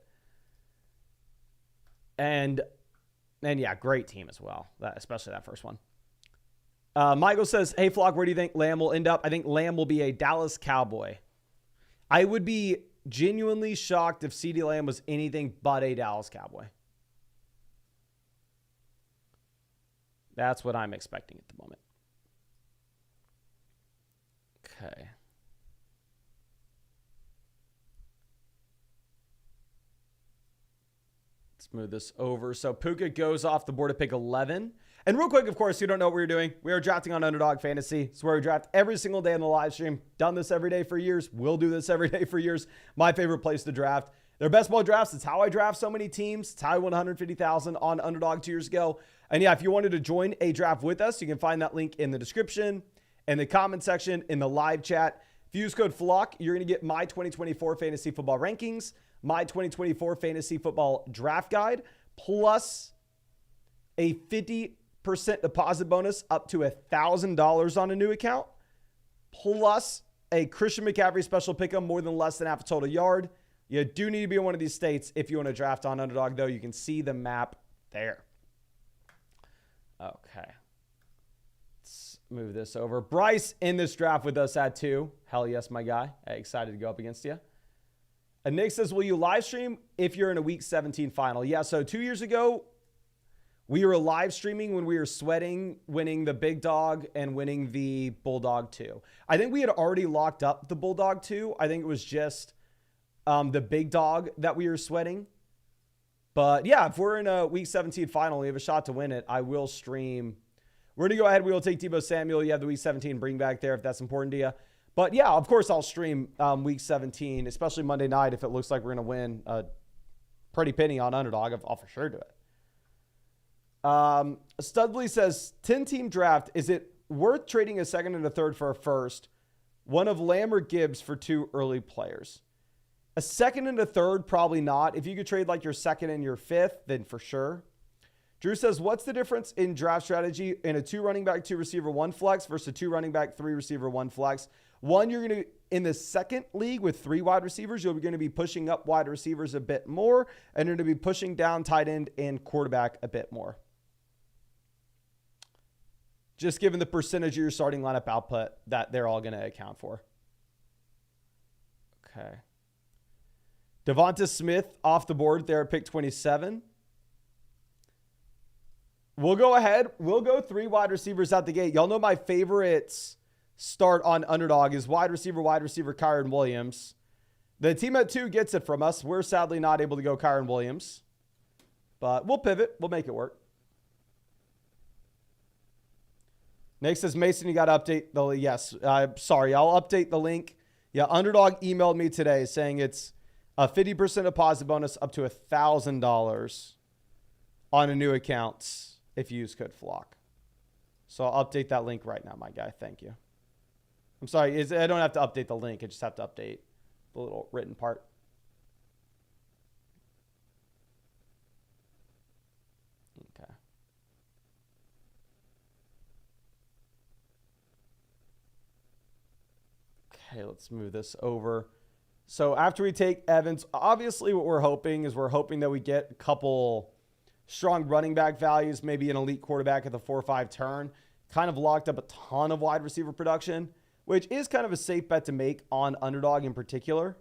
And yeah, great team as well, especially that first one. Michael says, hey, Flock, where do you think Lamb will end up? I think Lamb will be a Dallas Cowboy. I would be genuinely shocked if CeeDee Lamb was anything but a Dallas Cowboy. That's what I'm expecting at the moment. Okay. Let's move this over. So Puka goes off the board at pick 11. And real quick, of course, you don't know what we're doing. We are drafting on Underdog Fantasy. It's where we draft every single day on the live stream. Done this every day for years. Will do this every day for years. My favorite place to draft. They're best ball drafts. It's how I draft so many teams. It's how I won $150,000 on Underdog 2 years ago. And yeah, if you wanted to join a draft with us, you can find that link in the description, in the comment section, in the live chat. If you use code FLOCK, you're going to get my 2024 fantasy football rankings, my 2024 fantasy football draft guide, plus a 50% deposit bonus up to $1,000 on a new account, plus a Christian McCaffrey special pick'em more than less than half a total yard. You do need to be in one of these states if you want to draft on Underdog, though. You can see the map there. Okay. Let's move this over. Bryce in this draft with us at 2. Hell yes, my guy. Hey, excited to go up against you. And Nick says, will you live stream if you're in a Week 17 final? Yeah, so 2 years ago, we were live streaming when we were sweating, winning the Big Dog and winning the Bulldog 2. I think we had already locked up the Bulldog 2. I think it was just the Big Dog that we were sweating. But yeah, if we're in a Week 17 final, we have a shot to win it. I will stream. We're going to go ahead. We will take Deebo Samuel. You have the Week 17 bring back there if that's important to you. But yeah, of course, I'll stream Week 17, especially Monday night if it looks like we're going to win a pretty penny on Underdog. I'll for sure do it. Studley says, 10-team draft. Is it worth trading a second and a third for a first? One of Lamb or Gibbs for 2 early players. A second and a third, probably not. If you could trade like your second and your 5th, then for sure. Drew says, what's the difference in draft strategy in a 2 running back, 2 receiver, 1 flex versus a 2 running back, 3 receiver, 1 flex? One, you're going to, in the second league with 3 wide receivers, you're going to be pushing up wide receivers a bit more, and you're going to be pushing down tight end and quarterback a bit more. Just given the percentage of your starting lineup output that they're all going to account for. Okay. Devonta Smith off the board there at pick 27. We'll go ahead. We'll go 3 wide receivers out the gate. Y'all know my favorites start on Underdog is wide receiver, Kyren Williams. The team at 2 gets it from us. We're sadly not able to go Kyren Williams. But we'll pivot. We'll make it work. Nick says, Mason, you got to update the... Yes. Sorry, I'll update the link. Yeah, Underdog emailed me today saying it's a 50% deposit bonus up to $1,000 on a new account if you use code FLOCK. So I'll update that link right now, my guy. Thank you. I'm sorry. I don't have to update the link. I just have to update the little written part. Okay. Okay, let's move this over. So after we take Evans, obviously what we're hoping is that we get a couple strong running back values, maybe an elite quarterback at the 4-5 turn. Kind of locked up a ton of wide receiver production, which is kind of a safe bet to make on Underdog in particular.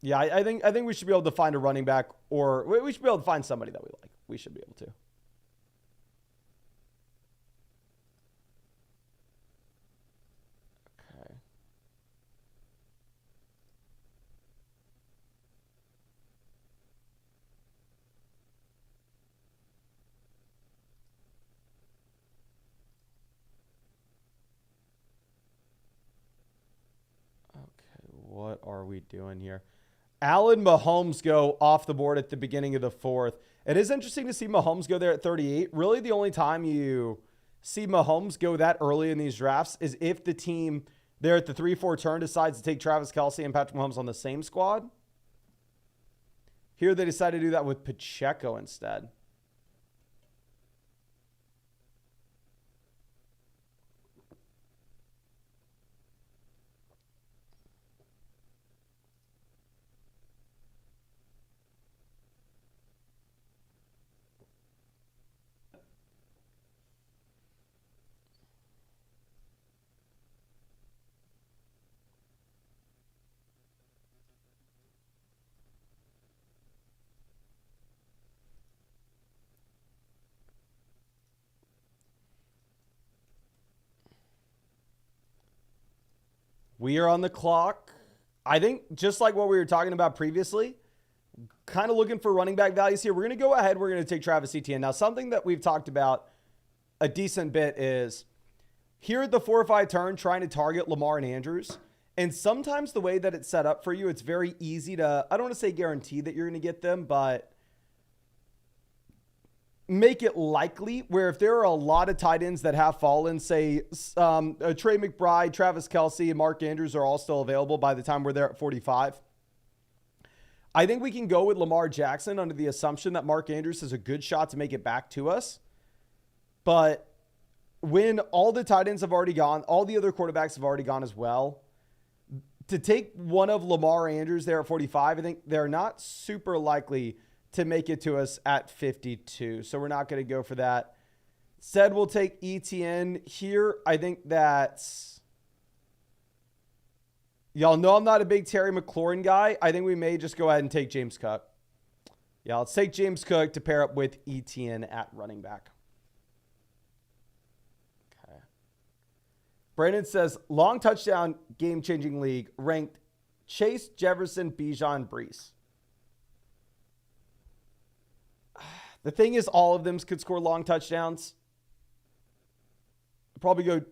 Yeah, I think we should be able to find a running back, or we should be able to find somebody that we like. We should be able to. are we doing here? Allen Mahomes go off the board at the beginning of the fourth. It is interesting to see Mahomes go there at 38. Really, the only time you see Mahomes go that early in these drafts is if the team there at the 3-4 turn decides to take Travis Kelce and Patrick Mahomes on the same squad. Here they decided to do that with Pacheco instead. We are on the clock. I think just like what we were talking about previously, kind of looking for running back values here. We're going to go ahead. We're going to take Travis Etienne. Now, something that we've talked about a decent bit is here at the 4 or 5 turn, trying to target Lamar and Andrews. And sometimes the way that it's set up for you, it's very easy to, I don't want to say guarantee that you're going to get them, but make it likely where if there are a lot of tight ends that have fallen, say Trey McBride, Travis Kelce, and Mark Andrews are all still available by the time we're there at 45. I think we can go with Lamar Jackson under the assumption that Mark Andrews has a good shot to make it back to us. But when all the tight ends have already gone, all the other quarterbacks have already gone as well, to take one of Lamar Andrews there at 45, I think they're not super likely to make it to us at 52. So we're not going to go for that. Said we'll take ETN here. I think that's... Y'all know I'm not a big Terry McLaurin guy. I think we may just go ahead and take James Cook. Yeah, let's take James Cook to pair up with ETN at running back. Okay. Brandon says, long touchdown, game-changing league, ranked Chase, Jefferson, Bijan, Brees. The thing is, all of them could score long touchdowns. Probably go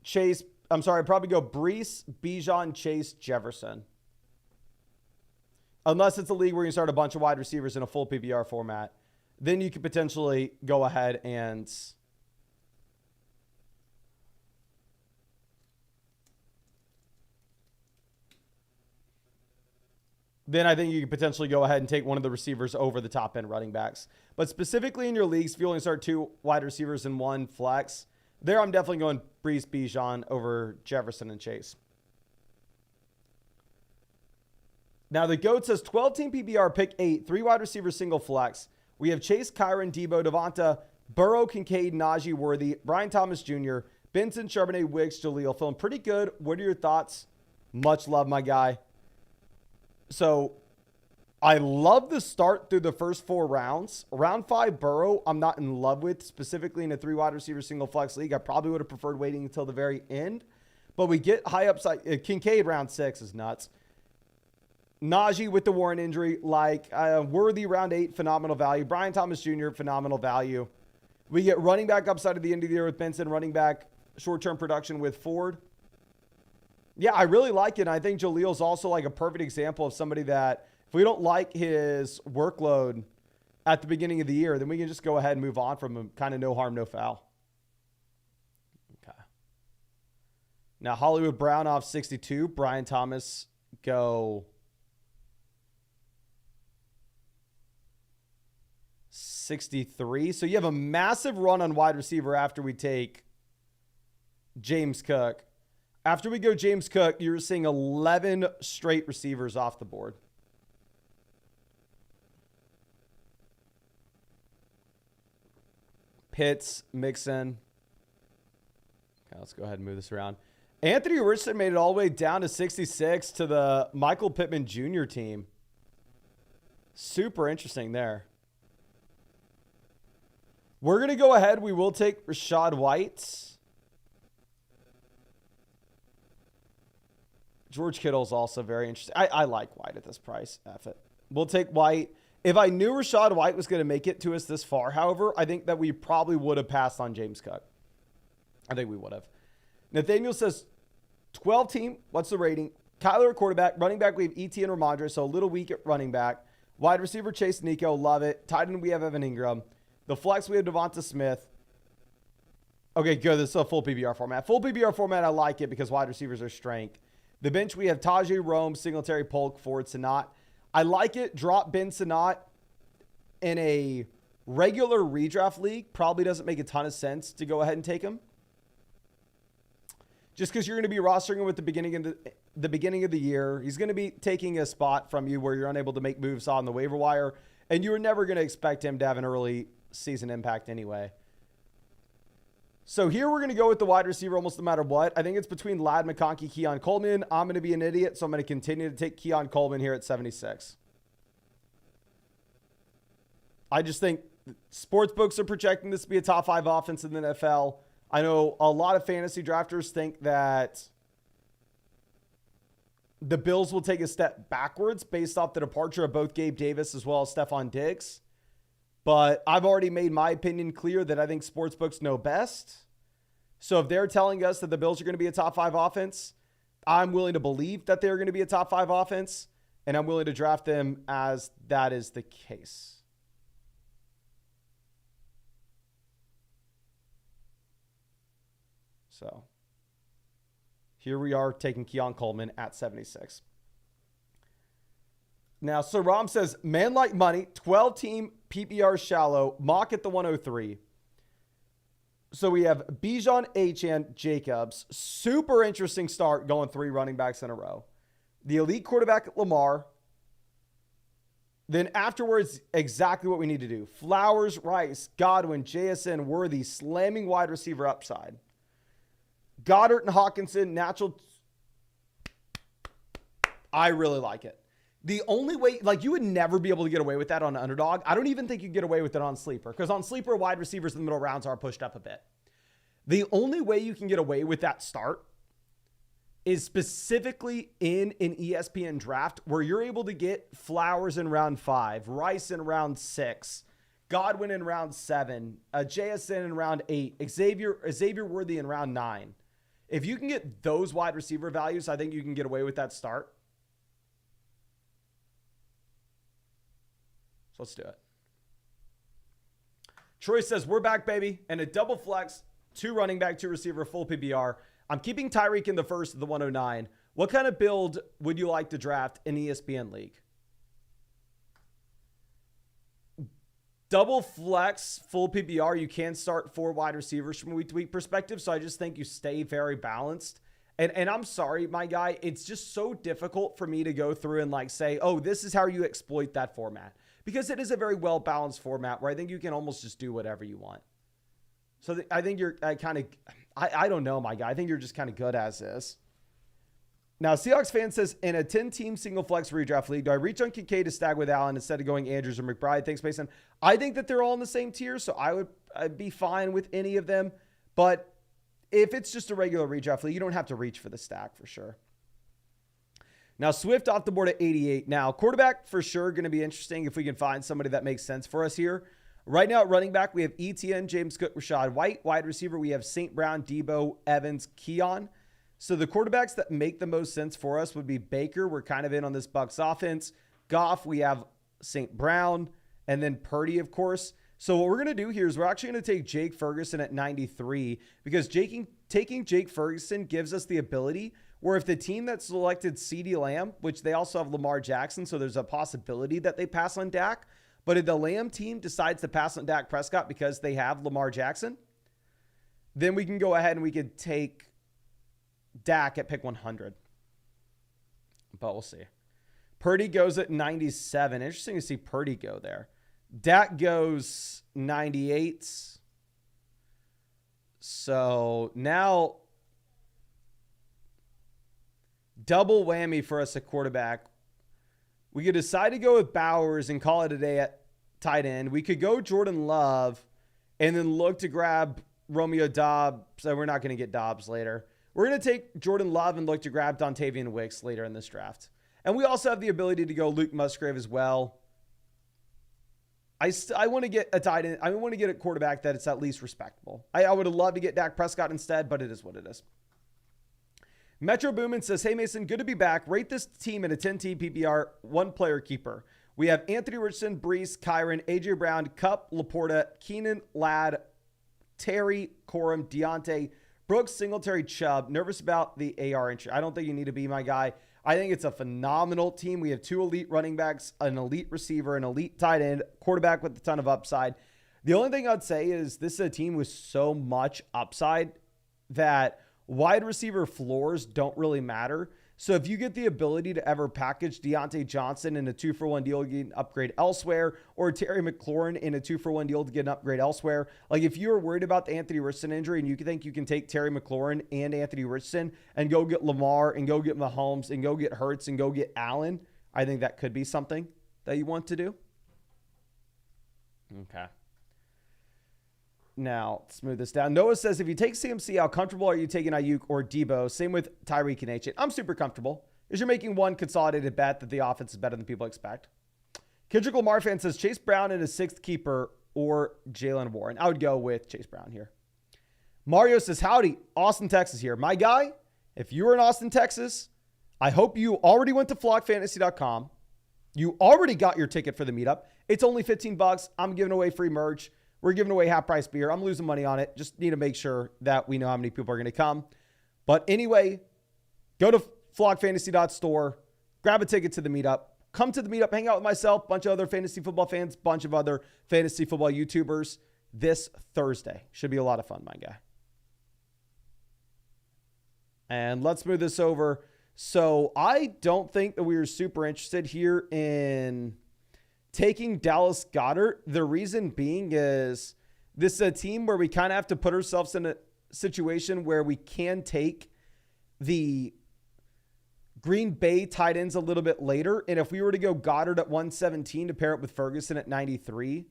Chase. I'm sorry, probably go Brees, Bijan, Chase, Jefferson. Unless it's a league where you start a bunch of wide receivers in a full PPR format. Then you could potentially go ahead and... then I think you could potentially go ahead and take one of the receivers over the top end running backs. But specifically in your leagues, if you only start 2 wide receivers and 1 flex, there I'm definitely going Brees, Bijan over Jefferson and Chase. Now the GOAT says 12-team PPR, pick 8, 3 wide receivers, single flex. We have Chase, Kyron, Debo, Devonta, Burrow, Kincaid, Najee, Worthy, Brian Thomas Jr., Benson, Charbonnet, Wicks, Jaleel. Feeling pretty good. What are your thoughts? Much love, my guy. So I love the start through the first 4 rounds. Round 5, Burrow, I'm not in love with, specifically in a 3 wide receiver single flex league. I probably would have preferred waiting until the very end. But we get high upside. Kincaid round 6 is nuts. Najee with the Warren injury, Worthy round 8, phenomenal value. Brian Thomas Jr., phenomenal value. We get running back upside at the end of the year with Benson, running back short-term production with Ford. Yeah, I really like it. And I think Jaleel's also like a perfect example of somebody that if we don't like his workload at the beginning of the year, then we can just go ahead and move on from him. Kind of no harm, no foul. Okay. Now, Hollywood Brown off 62. Brian Thomas go 63. So you have a massive run on wide receiver after we take James Cook. After we go James Cook, you're seeing 11 straight receivers off the board. Pitts, Mixon. Okay, let's go ahead and move this around. Anthony Richardson made it all the way down to 66 to the Michael Pittman Jr. team. Super interesting there. We're going to go ahead. We will take Rachaad White. George Kittle's also very interesting. I like White at this price. F it. We'll take White. If I knew Rachaad White was going to make it to us this far, however, I think that we probably would have passed on James Cook. I think we would have. Nathaniel says, 12 team. What's the rating? Kyler, quarterback. Running back, we have ETN Ramondre, so a little weak at running back. Wide receiver, Chase Nico. Love it. Tight end, we have Evan Ingram. The flex, we have Devonta Smith. Okay, good. This is a full PPR format. Full PPR format, I like it because wide receivers are strength. The bench, we have Tajay, Rome, Singletary, Polk, Ford, Sanat. I like it. Drop Ben Sanat in a regular redraft league. Probably doesn't make a ton of sense to go ahead and take him. Just because you're going to be rostering him at the beginning of the year. He's going to be taking a spot from you where you're unable to make moves on the waiver wire. And you're never going to expect him to have an early season impact anyway. So here we're going to go with the wide receiver almost no matter what. I think it's between Ladd McConkey, Keon Coleman. I'm going to be an idiot, so I'm going to continue to take Keon Coleman here at 76. I just think sports books are projecting this to be a top 5 offense in the NFL. I know a lot of fantasy drafters think that the Bills will take a step backwards based off the departure of both Gabe Davis as well as Stephon Diggs. But I've already made my opinion clear that I think sportsbooks know best. So if they're telling us that the Bills are going to be a top 5 offense, I'm willing to believe that they're going to be a top 5 offense, and I'm willing to draft them as that is the case. So here we are taking Keon Coleman at 76. Now, Sir Rom says, man like money, 12-team PPR shallow, mock at the 103. So we have Bijan, Achane, Jacobs. Super interesting start going 3 running backs in a row. The elite quarterback, Lamar. Then afterwards, exactly what we need to do. Flowers, Rice, Godwin, JSN, Worthy, slamming wide receiver upside. Goddard and Hawkinson, natural. I really like it. The only way, like you would never be able to get away with that on Underdog. I don't even think you can get away with it on Sleeper because on Sleeper, wide receivers in the middle rounds are pushed up a bit. The only way you can get away with that start is specifically in an ESPN draft where you're able to get Flowers in round 5, Rice in round 6, Godwin in round 7, JSN in round 8, Xavier Worthy in round 9. If you can get those wide receiver values, I think you can get away with that start. So let's do it. Troy says, we're back, baby. And a double flex, 2 running back, 2 receiver, full PPR. I'm keeping Tyreek in the first of the 109. What kind of build would you like to draft in ESPN League? Double flex, full PPR. You can start 4 wide receivers from a week-to-week perspective. So I just think you stay very balanced. And I'm sorry, my guy. It's just so difficult for me to go through and like say, oh, this is how you exploit that format. Because it is a very well-balanced format where I think you can almost just do whatever you want. So I think you're I don't know, my guy. I think you're just kind of good as is. Now, Seahawks fan says, in a 10-team single flex redraft league, do I reach on Kincaid to stag with Allen instead of going Andrews or McBride? Thanks, Mason. I think that they're all in the same tier, so I'd be fine with any of them. But if it's just a regular redraft league, you don't have to reach for the stack for sure. Now, Swift off the board at 88. Now, quarterback for sure going to be interesting if we can find somebody that makes sense for us here. Right now at running back, we have ETN, James Cook, Rashad White. Wide receiver, we have St. Brown, Debo, Evans, Keon. So the quarterbacks that make the most sense for us would be Baker. We're kind of in on this Bucs offense. Goff, we have St. Brown, and then Purdy, of course. So what we're going to do here is we're actually going to take Jake Ferguson at 93 because taking Jake Ferguson gives us the ability where if the team that selected CeeDee Lamb, which they also have Lamar Jackson, so there's a possibility that they pass on Dak, but if the Lamb team decides to pass on Dak Prescott because they have Lamar Jackson, then we can go ahead and we could take Dak at pick 100. But we'll see. Purdy goes at 97. Interesting to see Purdy go there. Dak goes 98. So now double whammy for us at quarterback. We could decide to go with Bowers and call it a day at tight end. We could go Jordan Love and then look to grab Romeo Doubs. So we're not going to get Dobbs later. We're going to take Jordan Love and look to grab Dontavian Wicks later in this draft. And we also have the ability to go Luke Musgrave as well. I want to get a tight end. I want to get a quarterback that it's at least respectable. I would have loved to get Dak Prescott instead, but it is what it is. Metro Boomin says, hey, Mason, good to be back. Rate this team in a 10-team PPR, one-player keeper. We have Anthony Richardson, Brees, Kyron, A.J. Brown, Kupp, Laporta, Keenan, Ladd, Terry, Corum, Deontay, Brooks, Singletary, Chubb. Nervous about the AR entry. I don't think you need to be my guy. I think it's a phenomenal team. We have 2 elite running backs, an elite receiver, an elite tight end, quarterback with a ton of upside. The only thing I'd say is this is a team with so much upside that wide receiver floors don't really matter. So if you get the ability to ever package Deontay Johnson in a 2-for-1 deal to get an upgrade elsewhere, or Terry McLaurin in a 2-for-1 deal to get an upgrade elsewhere, like if you're worried about the Anthony Richardson injury and you think you can take Terry McLaurin and Anthony Richardson and go get Lamar and go get Mahomes and go get Hurts and go get Allen, I think that could be something that you want to do. Okay. Now, smooth this down. Noah says, if you take CMC, how comfortable are you taking Ayuk or Debo? Same with Tyreek and H. I'm super comfortable. As you're making one consolidated bet that the offense is better than people expect. Kendrick Lamar fan says, Chase Brown in a 6th keeper or Jalen Warren. I would go with Chase Brown here. Mario says, howdy, Austin, Texas here. My guy, if you were in Austin, Texas, I hope you already went to flockfantasy.com. You already got your ticket for the meetup. It's only $15. I'm giving away free merch. We're giving away half-price beer. I'm losing money on it. Just need to make sure that we know how many people are going to come. But anyway, go to flockfantasy.store, grab a ticket to the meetup, come to the meetup, hang out with myself, bunch of other fantasy football fans, bunch of other fantasy football YouTubers this Thursday. Should be a lot of fun, my guy. And let's move this over. So I don't think that we were super interested here in taking Dallas Goedert. The reason being is this is a team where we kind of have to put ourselves in a situation where we can take the Green Bay tight ends a little bit later. And if we were to go Goddard at 117 to pair it with Ferguson at 93,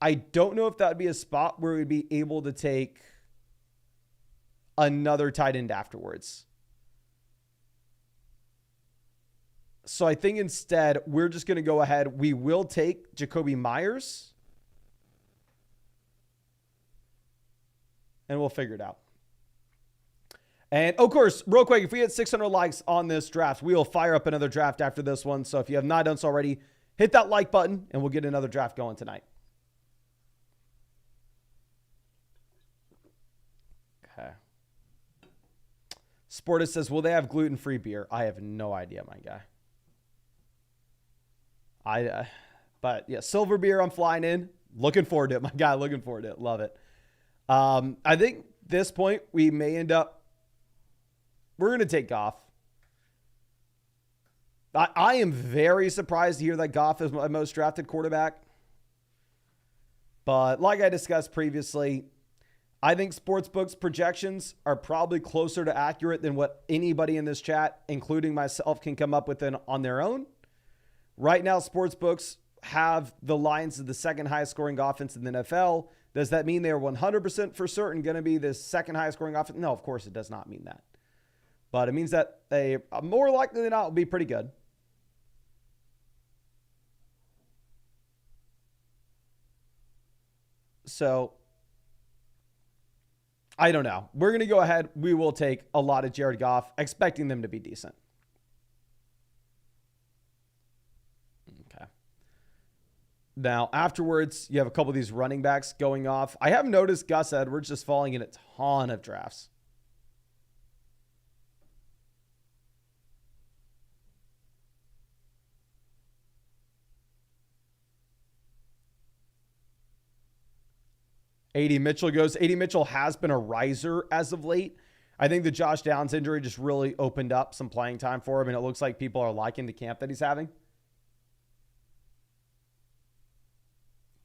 I don't know if that would be a spot where we'd be able to take another tight end afterwards. So I think instead, we're just going to go ahead. We will take Jacoby Myers. And we'll figure it out. And, of course, real quick, if we hit 600 likes on this draft, we will fire up another draft after this one. So if you have not done so already, hit that like button, and we'll get another draft going tonight. Okay. Sportus says, will they have gluten-free beer? I have no idea, my guy. But yeah, silver beer, I'm flying in. Looking forward to it, my guy. Looking forward to it. Love it. I think this point we may end up. We're going to take Goff. I am very surprised to hear that Goff is my most drafted quarterback. But like I discussed previously, I think sportsbooks projections are probably closer to accurate than what anybody in this chat, including myself, can come up with on their own. Right now, sportsbooks have the Lions as the second highest scoring offense in the NFL. Does that mean they're 100% for certain going to be the second highest scoring offense? No, of course it does not mean that. But it means that they more likely than not will be pretty good. So, I don't know. We're going to go ahead. We will take a lot of Jared Goff, expecting them to be decent. Now, afterwards, you have a couple of these running backs going off. I have noticed Gus Edwards just falling in a ton of drafts. A.D. Mitchell goes. A.D. Mitchell has been a riser as of late. I think the Josh Downs injury just really opened up some playing time for him, and it looks like people are liking the camp that he's having.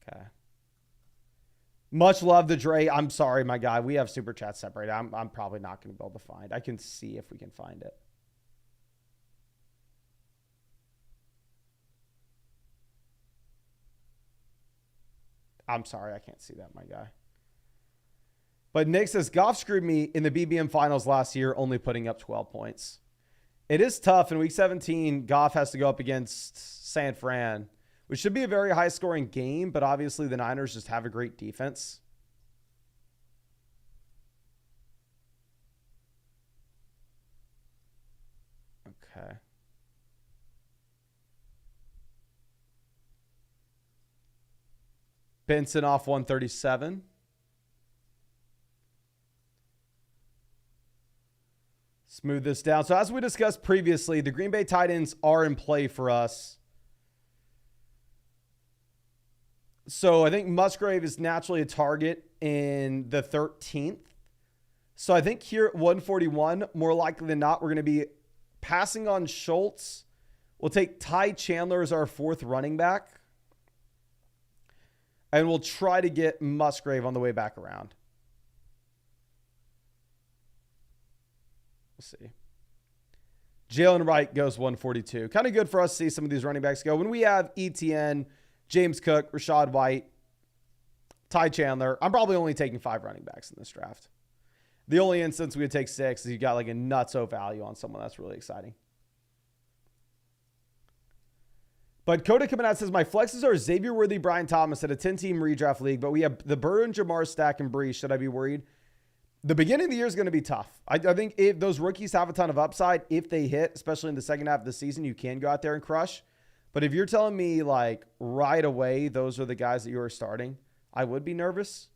Okay. Much love to Dre. I'm sorry, my guy. We have super chat separated. I'm probably not going to be able to find. I can see if we can find it. I'm sorry. I can't see that, my guy. But Nick says, Goff screwed me in the BBM finals last year, only putting up 12 points. It is tough. In week 17, Goff has to go up against San Fran, which should be a very high-scoring game, but obviously the Niners just have a great defense. Okay. Benson off 137. Smooth this down. So as we discussed previously, the Green Bay tight ends are in play for us. So I think Musgrave is naturally a target in the 13th. So I think here at 141, more likely than not, we're going to be passing on Schultz. We'll take Ty Chandler as our 4th running back. And we'll try to get Musgrave on the way back around. We'll see. Jalen Wright goes 142. Kind of good for us to see some of these running backs go. When we have ETN, James Cook, Rashad White, Ty Chandler, I'm probably only taking 5 running backs in this draft. The only instance we would take 6 is you got like a nutso value on someone that's really exciting. But Coda coming out says, my flexes are Xavier Worthy, Brian Thomas at a 10-team redraft league, but we have the Burr and Jamar Stack and Bree. Should I be worried? The beginning of the year is going to be tough. I think if those rookies have a ton of upside, if they hit, especially in the second half of the season, you can go out there and crush. But if you're telling me like right away, those are the guys that you are starting, I would be nervous.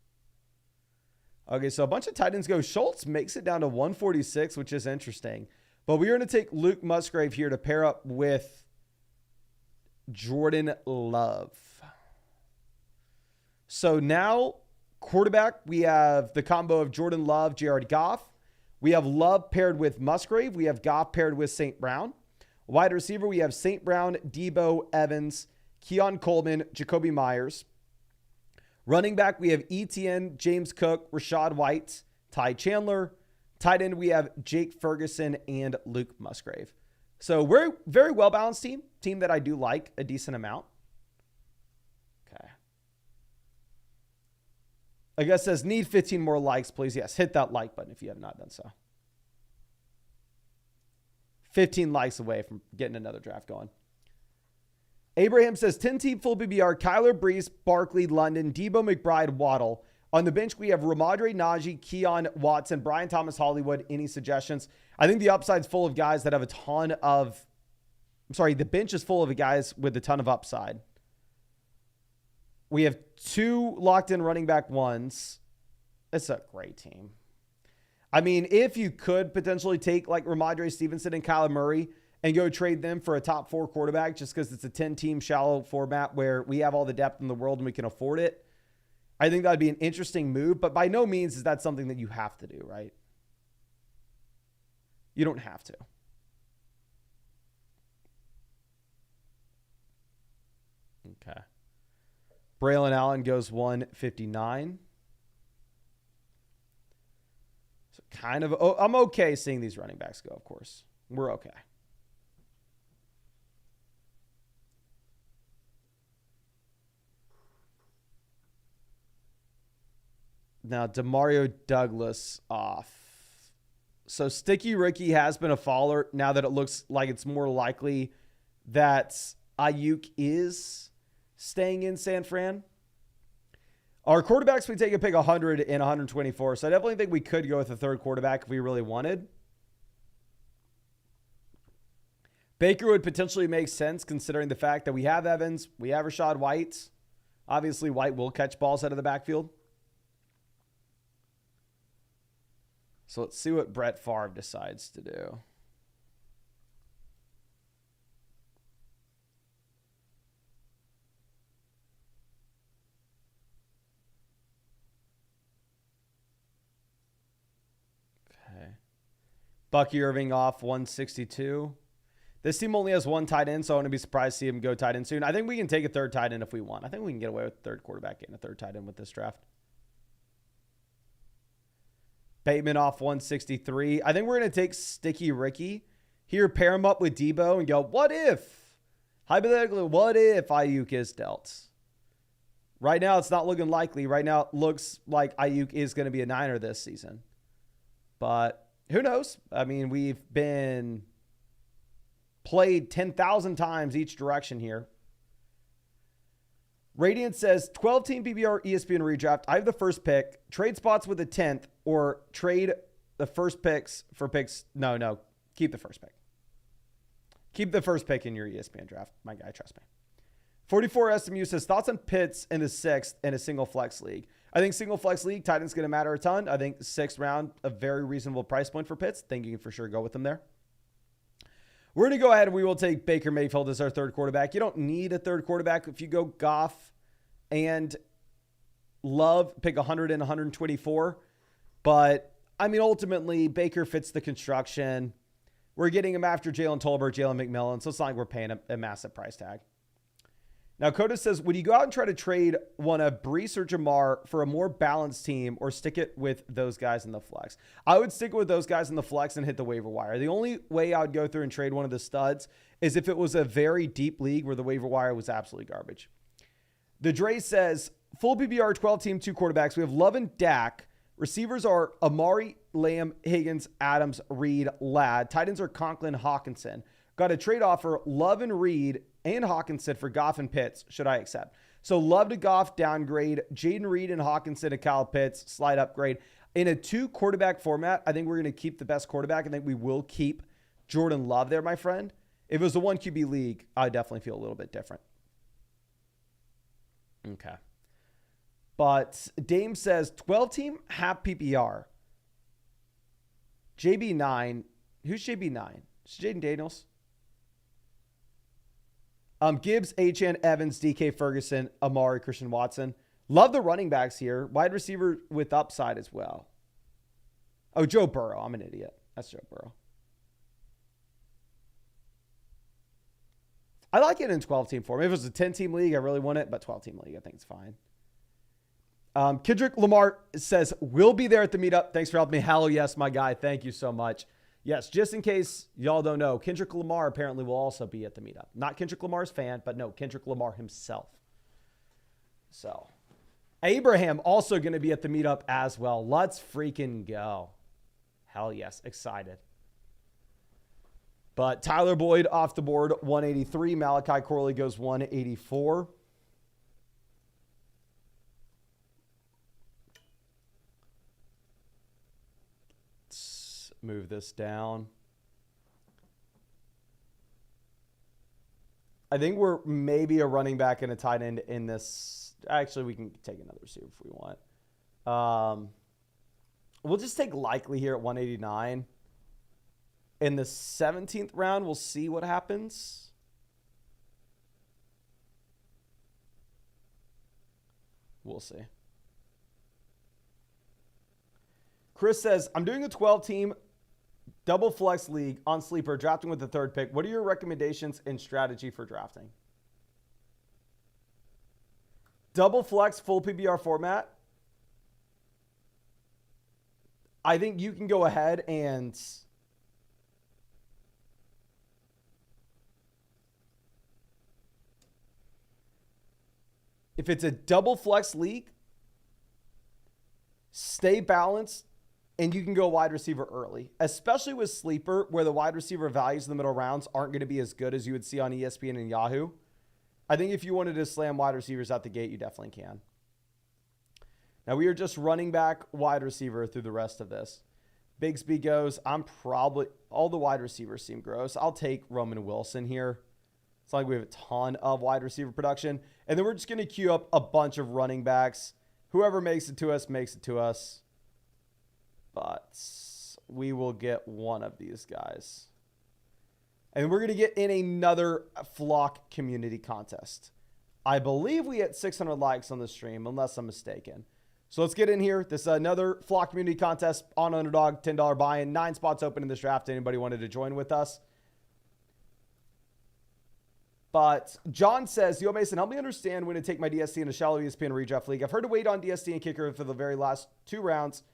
Okay, so a bunch of tight ends go. Schultz makes it down to 146, which is interesting. But we're going to take Luke Musgrave here to pair up with Jordan Love. So now, quarterback, we have the combo of Jordan Love, Jared Goff. We have Love paired with Musgrave. We have Goff paired with St. Brown. Wide receiver, we have St. Brown, Debo, Evans, Keon Coleman, Jacoby Myers. Running back, we have ETN, James Cook, Rashad White, Ty Chandler. Tight end, we have Jake Ferguson and Luke Musgrave. So we're a very well-balanced team that I do like a decent amount. Okay. I guess says need 15 more likes, please. Yes, hit that like button if you have not done so. 15 likes away from getting another draft going. Abraham says 10-team full BBR, Kyler Brees, Barkley, London, Debo McBride, Waddle. On the bench, we have Ramadre Najee, Keon Watson, Brian Thomas Hollywood. Any suggestions? I think the upside's full of guys that have a ton of... the bench is full of guys with a ton of upside. We have 2 locked-in running back ones. It's a great team. I mean, if you could potentially take like Ramadre Stevenson and Kyler Murray and go trade them for a top 4 quarterback just because it's a 10-team shallow format where we have all the depth in the world and we can afford it, I think that would be an interesting move, but by no means is that something that you have to do, right? You don't have to. Okay. Braylon Allen goes 159. So kind of, I'm okay seeing these running backs go, of course. We're okay. Now, Demario Douglas off. So Sticky Ricky has been a faller now that it looks like it's more likely that Ayuk is staying in San Fran. Our quarterbacks, we take a pick 100 and 124. So I definitely think we could go with a third quarterback if we really wanted. Baker would potentially make sense considering the fact that we have Evans, we have Rashad White. Obviously, White will catch balls out of the backfield. So let's see what Brett Favre decides to do. Okay. Bucky Irving off 162. This team only has 1 tight end, so I wouldn't be surprised to see him go tight end soon. I think we can take a third tight end if we want. I think we can get away with a third quarterback and a third tight end with this draft. Bateman off 163. I think we're going to take Sticky Ricky here, pair him up with Debo and go, what if? Hypothetically, what if Ayuk is dealt? Right now, it's not looking likely. Right now, it looks like Ayuk is going to be a Niner this season. But who knows? I mean, we've been played 10,000 times each direction here. Radiant says 12-team PPR ESPN redraft. I have the first pick. Trade spots with the 10th or trade the first picks for picks. No. Keep the first pick. Keep the first pick in your ESPN draft, my guy. Trust me. 44 SMU says, thoughts on Pitts in the 6th in a single flex league. I think single flex league, tight end's going to matter a ton. I think 6th round, a very reasonable price point for Pitts. Think you can for sure go with him there. We're going to go ahead and we will take Baker Mayfield as our third quarterback. You don't need a third quarterback. If you go Goff and Love, pick 100 and 124. But, I mean, ultimately, Baker fits the construction. We're getting him after Jalen Tolbert, Jalen McMillan, so it's not like we're paying a massive price tag. Now, Coda says, would you go out and try to trade one of Brees or Jamar for a more balanced team or stick it with those guys in the flex? I would stick with those guys in the flex and hit the waiver wire. The only way I would go through and trade one of the studs is if it was a very deep league where the waiver wire was absolutely garbage. The Dre says, full PPR, 12-team, 2 quarterbacks. We have Love and Dak. Receivers are Amari, Lamb, Higgins, Adams, Reed, Ladd. Tight ends are Conklin, Hawkinson. Got a trade offer, Love and Reed and Hawkinson for Goff and Pitts. Should I accept? So Love to Goff, downgrade. Jaden Reed and Hawkinson to Kyle Pitts, slight upgrade. In a 2 quarterback format, I think we're going to keep the best quarterback. I think we will keep Jordan Love there, my friend. If it was a 1 QB league, I definitely feel a little bit different. Okay. But Dame says 12-team, half PPR. JB9. Who's JB9? It's Jaden Daniels. Gibbs, HN, Evans, DK Ferguson, Amari, Christian Watson. Love the running backs here. Wide receiver with upside as well. Oh, Joe Burrow. I'm an idiot. That's Joe Burrow. I like it in 12-team form. If it was a 10-team league, I really want it, but 12-team league, I think it's fine. Kendrick Lamar says, we'll be there at the meetup. Thanks for helping me. Hell yes, my guy. Thank you so much. Yes, just in case y'all don't know, Kendrick Lamar apparently will also be at the meetup. Not Kendrick Lamar's fan, but no, Kendrick Lamar himself. So, Abraham also going to be at the meetup as well. Let's freaking go. Hell yes, excited. But Tyler Boyd off the board, 183. Malachi Corley goes 184. Move this down. I think we're maybe a running back and a tight end in this. Actually, we can take another receiver if we want. We'll just take Likely here at 189. In the 17th round, we'll see what happens. We'll see. Chris says, I'm doing a 12-team double flex league on Sleeper, drafting with the 3rd pick. What are your recommendations and strategy for drafting? Double flex, full PBR format. I think you can go ahead and if it's a double flex league, stay balanced. And you can go wide receiver early, especially with Sleeper, where the wide receiver values in the middle rounds aren't going to be as good as you would see on ESPN and Yahoo. I think if you wanted to slam wide receivers out the gate, you definitely can. Now, we are just running back wide receiver through the rest of this. Bigsby goes, all the wide receivers seem gross. I'll take Roman Wilson here. It's not like we have a ton of wide receiver production. And then we're just going to queue up a bunch of running backs. Whoever makes it to us, makes it to us. But we will get one of these guys. And we're going to get in another Flock community contest. I believe we hit 600 likes on the stream, unless I'm mistaken. So let's get in here. This is another Flock community contest on Underdog, $10 buy-in. 9 spots open in this draft. Anybody wanted to join with us? But John says, Yo, Mason, help me understand when to take my DST in a shallow ESPN redraft league. I've heard to wait on DST and kicker for the very last 2 rounds.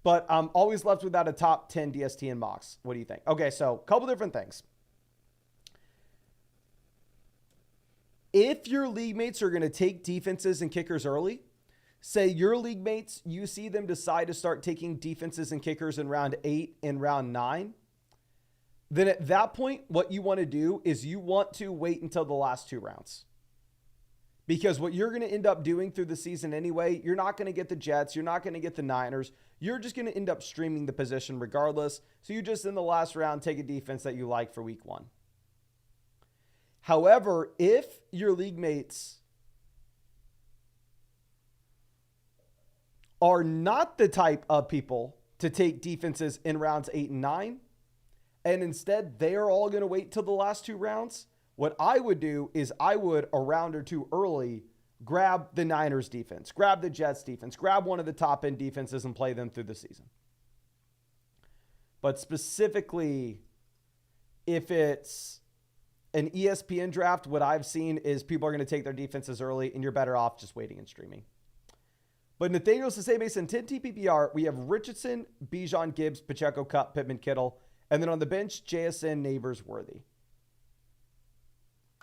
But I'm always left without a top 10 DST in mocks. What do you think? Okay, so a couple different things. If your league mates are going to take defenses and kickers early, say your league mates, you see them decide to start taking defenses and kickers in round 8 and round 9, then at that point, what you want to do is you want to wait until the last 2 rounds. Because what you're going to end up doing through the season anyway, you're not going to get the Jets. You're not going to get the Niners. You're just going to end up streaming the position regardless. So you just, in the last round, take a defense that you like for week 1. However, if your league mates are not the type of people to take defenses in rounds 8 and 9, and instead they are all going to wait till the last 2 rounds, what I would do is I would, a round or 2 early, grab the Niners defense, grab the Jets defense, grab one of the top end defenses and play them through the season. But specifically, if it's an ESPN draft, what I've seen is people are going to take their defenses early, and you're better off just waiting and streaming. But Nathaniel Sasebase in 10 TPPR, we have Richardson, Bijan, Gibbs, Pacheco, Kupp, Pittman, Kittle, and then on the bench, JSN, Neighbors, Worthy.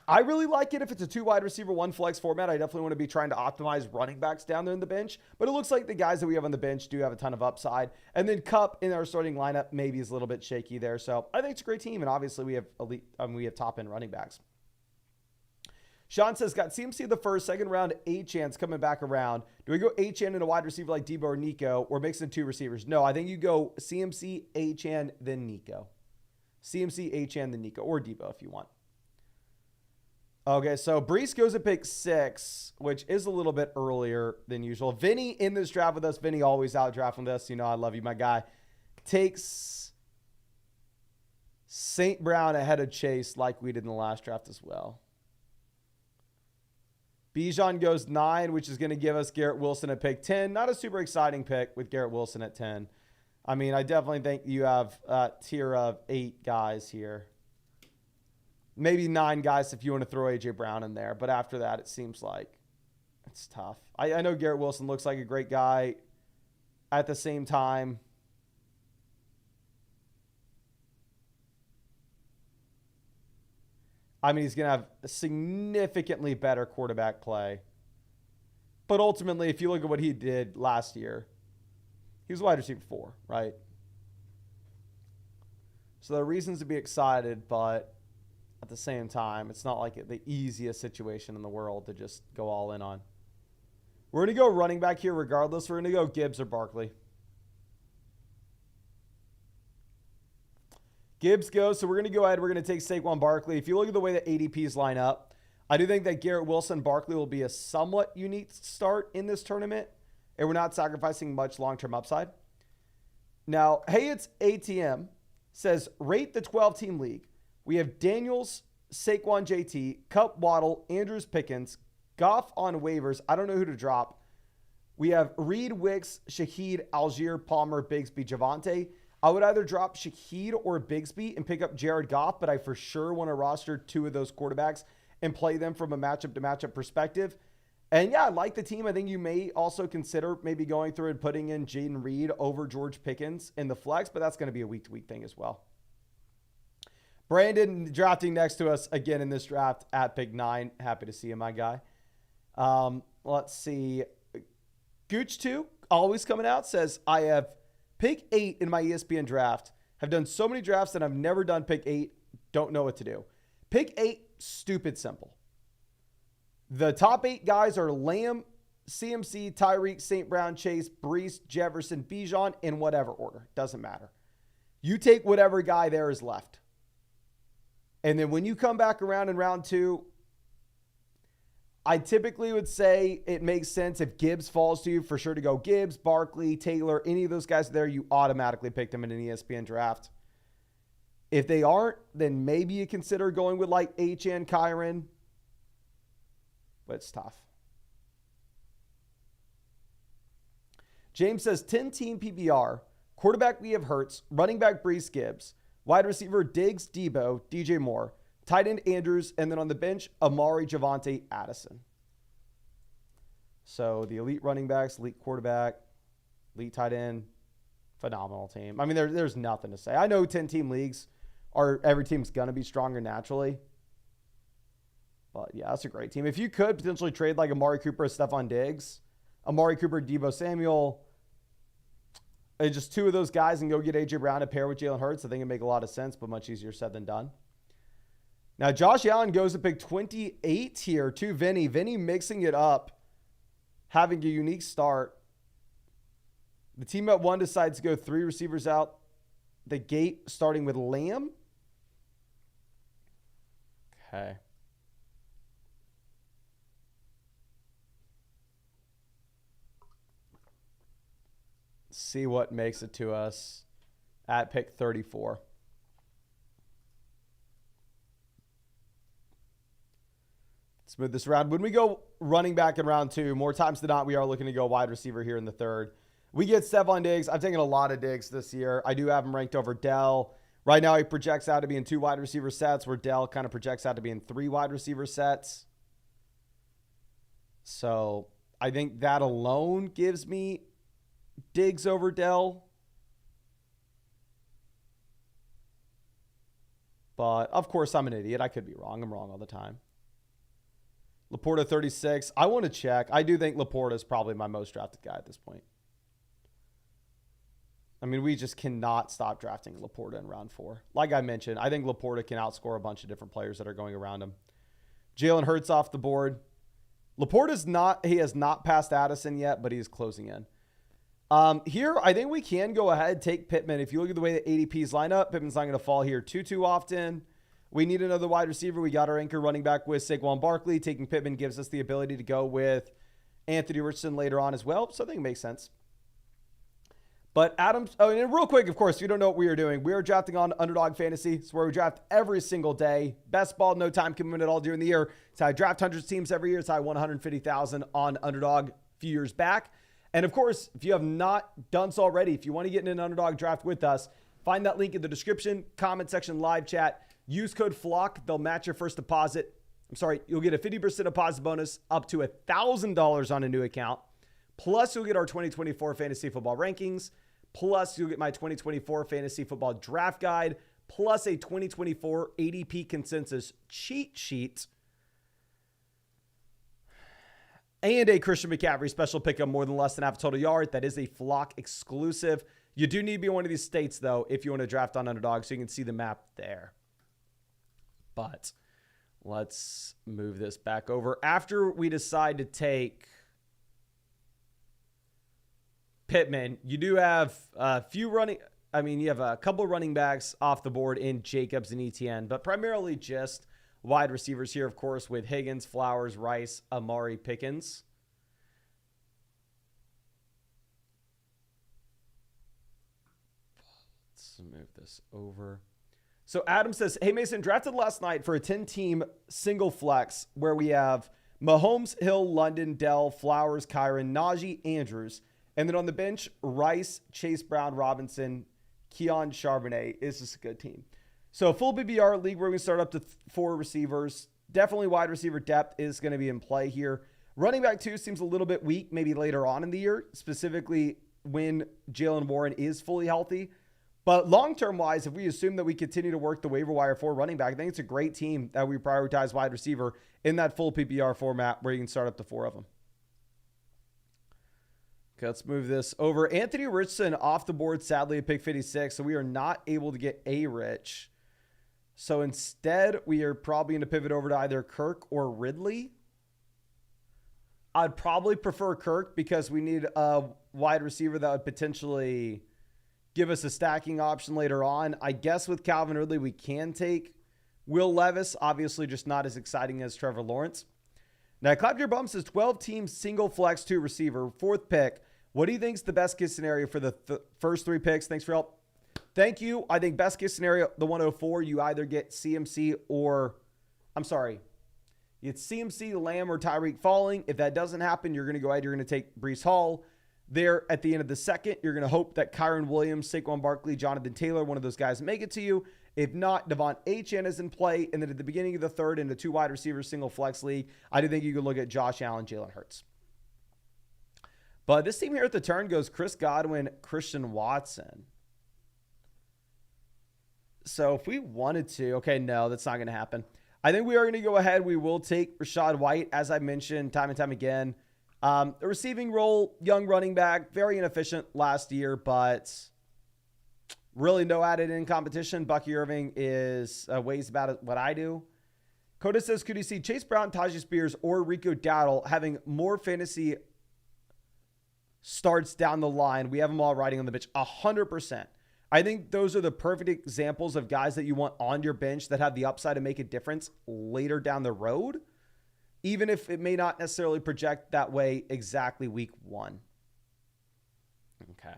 I really like it if it's a 2 wide receiver, 1 flex format. I definitely want to be trying to optimize running backs down there in the bench. But it looks like the guys that we have on the bench do have a ton of upside. And then Kupp in our starting lineup maybe is a little bit shaky there. So I think it's a great team. And obviously we have top end running backs. Sean says, got CMC the first, second round, A-Chance coming back around. Do we go A-Chan and a wide receiver like Debo or Nico, or mix in 2 receivers? No, I think you go CMC, A-Chan, then Nico. CMC, A-Chan, then Nico, or Debo if you want. Okay, so Brees goes at pick 6, which is a little bit earlier than usual. Vinny in this draft with us. Vinny always out drafting with us. You know, I love you, my guy. Takes St. Brown ahead of Chase like we did in the last draft as well. Bijan goes 9, which is going to give us Garrett Wilson at pick 10. Not a super exciting pick with Garrett Wilson at 10. I mean, I definitely think you have a tier of 8 guys here. Maybe 9 guys if you want to throw A.J. Brown in there. But after that, it seems like it's tough. I know Garrett Wilson looks like a great guy. At the same time, I mean, he's going to have a significantly better quarterback play. But ultimately, if you look at what he did last year, he was wide receiver 4, right? So there are reasons to be excited, but at the same time, it's not like the easiest situation in the world to just go all in on. We're going to go running back here regardless. We're going to go Gibbs or Barkley. Gibbs goes, so we're going to go ahead. We're going to take Saquon Barkley. If you look at the way the ADPs line up, I do think that Garrett Wilson, Barkley will be a somewhat unique start in this tournament, and we're not sacrificing much long-term upside. Now, hey, it's ATM, says rate the 12-team league. We have Daniels, Saquon JT, Kupp Waddle, Andrews Pickens, Goff on waivers. I don't know who to drop. We have Reed, Wicks, Shaheed, Algier, Palmer, Bigsby, Javonte. I would either drop Shaheed or Bigsby and pick up Jared Goff, but I for sure want to roster 2 of those quarterbacks and play them from a matchup-to-matchup perspective. And yeah, I like the team. I think you may also consider maybe going through and putting in Jaden Reed over George Pickens in the flex, but that's going to be a week-to-week thing as well. Brandon drafting next to us again in this draft at pick 9. Happy to see you, my guy. Let's see. Gooch2, always coming out, says, I have pick 8 in my ESPN draft. Have done so many drafts that I've never done pick 8. Don't know what to do. Pick 8, stupid simple. The top 8 guys are Lamb, CMC, Tyreek, St. Brown, Chase, Brees, Jefferson, Bijan, in whatever order. Doesn't matter. You take whatever guy there is left. And then when you come back around in round 2, I typically would say it makes sense if Gibbs falls to you, for sure to go Gibbs, Barkley, Taylor, any of those guys there, you automatically pick them in an ESPN draft. If they aren't, then maybe you consider going with like H.N. Kyron, but it's tough. James says 10-team PPR, quarterback we have Hurts, running back Brees Gibbs, wide receiver Diggs, Debo, DJ Moore, tight end Andrews, and then on the bench, Amari, Javonte, Addison. So the elite running backs, elite quarterback, elite tight end, phenomenal team. I mean, there's nothing to say. I know 10-team leagues every team's going to be stronger naturally. But yeah, that's a great team. If you could potentially trade like Amari Cooper, Stephon Diggs, Amari Cooper, Debo Samuel, and just 2 of those guys and go get A.J. Brown to pair with Jalen Hurts, I think it'd make a lot of sense, but much easier said than done. Now, Josh Allen goes to pick 28 here to Vinny. Vinny mixing it up, having a unique start. The team at 1 decides to go 3 receivers out the gate, starting with Lamb. Okay. See what makes it to us at pick 34. Let's move this around. When we go running back in round 2, more times than not, we are looking to go wide receiver here in the 3rd. We get Stephon Diggs. I've taken a lot of Diggs this year. I do have him ranked over Dell. Right now, he projects out to be in 2 wide receiver sets, where Dell kind of projects out to be in 3 wide receiver sets. So I think that alone gives me Diggs over Dell. But, of course, I'm an idiot. I could be wrong. I'm wrong all the time. Laporta 36. I want to check. I do think Laporta is probably my most drafted guy at this point. I mean, we just cannot stop drafting Laporta in round 4. Like I mentioned, I think Laporta can outscore a bunch of different players that are going around him. Jalen Hurts off the board. Laporta's not, he has not passed Addison yet, but he is closing in. Here, I think we can go ahead, take Pittman. If you look at the way the ADPs line up, Pittman's not going to fall here too often. We need another wide receiver. We got our anchor running back with Saquon Barkley. Taking Pittman gives us the ability to go with Anthony Richardson later on as well. So I think it makes sense. But Adams, oh, and real quick, of course, if you don't know what we are doing, we are drafting on Underdog Fantasy. It's where we draft every single day. Best ball, no time commitment at all during the year. So I draft hundreds of teams every year. So I won 150,000 on Underdog a few years back. And of course, if you have not done so already, if you want to get in an Underdog draft with us, find that link in the description, comment section, live chat. Use code FLOCK. They'll match your first deposit. You'll get a 50% deposit bonus up to $1,000 on a new account. Plus, you'll get our 2024 fantasy football rankings. Plus, you'll get my 2024 fantasy football draft guide. Plus, a 2024 ADP consensus cheat sheet. And a Christian McCaffrey special pickup more than less than half a total yard. That is a Flock exclusive. You do need to be in one of these states, though, if you want to draft on Underdog, so you can see the map there. But let's move this back over. After we decide to take Pittman, you do have a few you have a couple of running backs off the board in Jacobs and ETN, but primarily just wide receivers here, of course, with Higgins, Flowers, Rice, Amari, Pickens. Let's move this over. So Adam says, hey, Mason, drafted last night for a 10-team single flex where we have Mahomes, Hill, London, Dell, Flowers, Kyron, Najee, Andrews. And then on the bench, Rice, Chase Brown, Robinson, Keon Charbonnet. Is this a good team? So a full BBR league where we start up to 4 receivers. Definitely wide receiver depth is going to be in play here. Running back 2 seems a little bit weak maybe later on in the year, specifically when Jaylen Warren is fully healthy. But long-term wise, if we assume that we continue to work the waiver wire for running back, I think it's a great team that we prioritize wide receiver in that full PPR format where you can start up to 4 of them. Okay, let's move this over. Anthony Richardson off the board, sadly, at pick 56. So we are not able to get A-Rich. So instead, we are probably going to pivot over to either Kirk or Ridley. I'd probably prefer Kirk because we need a wide receiver that would potentially give us a stacking option later on. I guess with Calvin Ridley, we can take Will Levis. Obviously, just not as exciting as Trevor Lawrence. Now, Clap Your Bum says 12-team single flex 2 receiver, 4th pick. What do you think is the best case scenario for the first 3 picks? Thanks for your help. Thank you. I think best case scenario, the 104, you either get CMC or, you get CMC, Lamb, or Tyreek falling. If that doesn't happen, you're going to go ahead. You're going to take Breece Hall. There at the end of the second, you're going to hope that Kyron Williams, Saquon Barkley, Jonathan Taylor, one of those guys make it to you. If not, Devon Achane is in play. And then at the beginning of the third in the 2 wide receivers single flex league, I do think you could look at Josh Allen, Jalen Hurts. But this team here at the turn goes Chris Godwin, Christian Watson. So if we wanted to, okay, no, that's not going to happen. I think we are going to go ahead. We will take Rachaad White, as I mentioned time and time again. The receiving role, young running back, very inefficient last year, but really no added in competition. Bucky Irving is weighs about what I do. Coda says, could you see Chase Brown, Tajay Spears, or Rico Dowdle having more fantasy starts down the line? We have them all riding on the bench. 100%. I think those are the perfect examples of guys that you want on your bench that have the upside to make a difference later down the road, even if it may not necessarily project that way exactly week 1. Okay.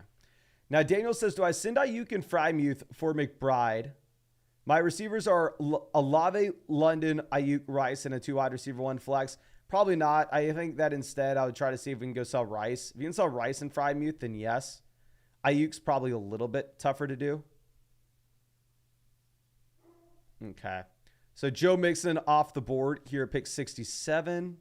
Now, Daniel says, do I send Ayuk and Frymuth for McBride? My receivers are Olave, London, Ayuk, Rice, and a 2 wide receiver, 1 flex. Probably not. I think that instead I would try to see if we can go sell Rice. If you can sell Rice and Frymuth, then yes. Ayuk's probably a little bit tougher to do. Okay. So Joe Mixon off the board here at pick 67.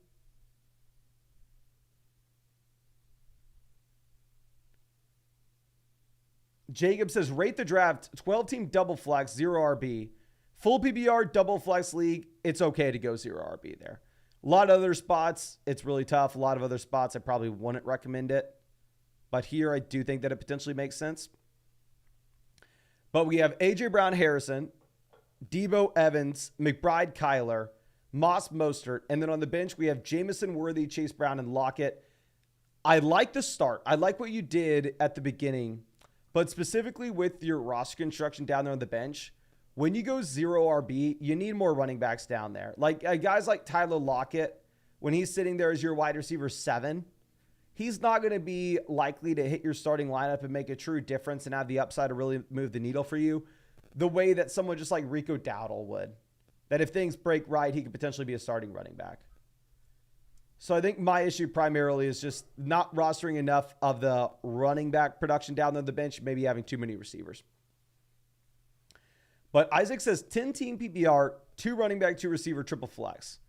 Jacob says, rate the draft, 12-team double flex, 0 RB. Full PBR, double flex league, it's okay to go 0 RB there. A lot of other spots, it's really tough. A lot of other spots, I probably wouldn't recommend it. But here, I do think that it potentially makes sense. But we have A.J. Brown, Harrison, Debo Evans, McBride, Kyler, Moss, Mostert. And then on the bench, we have Jamison, Worthy, Chase Brown, and Lockett. I like the start. I like what you did at the beginning. But specifically with your roster construction down there on the bench, when you go 0 RB, you need more running backs down there. Like guys like Tyler Lockett, when he's sitting there as your wide receiver 7, he's not going to be likely to hit your starting lineup and make a true difference and have the upside to really move the needle for you the way that someone just like Rico Dowdle would. That if things break right, he could potentially be a starting running back. So I think my issue primarily is just not rostering enough of the running back production down on the bench, maybe having too many receivers. But Isaac says 10-team PPR, 2 running back, 2 receiver, triple flex.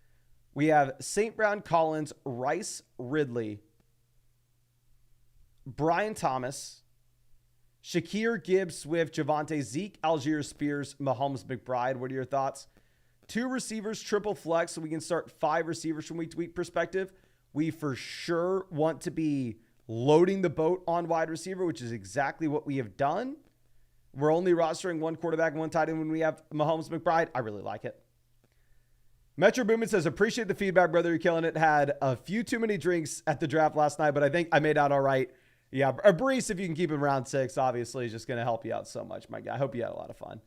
We have St. Brown, Collins, Rice, Ridley, Brian Thomas, Shakir, Gibbs, Swift, Javonte, Zeke, Algier, Spears, Mahomes, McBride. What are your thoughts? 2 receivers, triple flex, so we can start 5 receivers from week to week perspective. We for sure want to be loading the boat on wide receiver, which is exactly what we have done. We're only rostering 1 quarterback and 1 tight end when we have Mahomes, McBride. I really like it. Metro Boomin says, appreciate the feedback, brother. You're killing it. Had a few too many drinks at the draft last night, but I think I made out all right. Yeah, a Brees, if you can keep him around 6, obviously, is just going to help you out so much, my guy. I hope you had a lot of fun.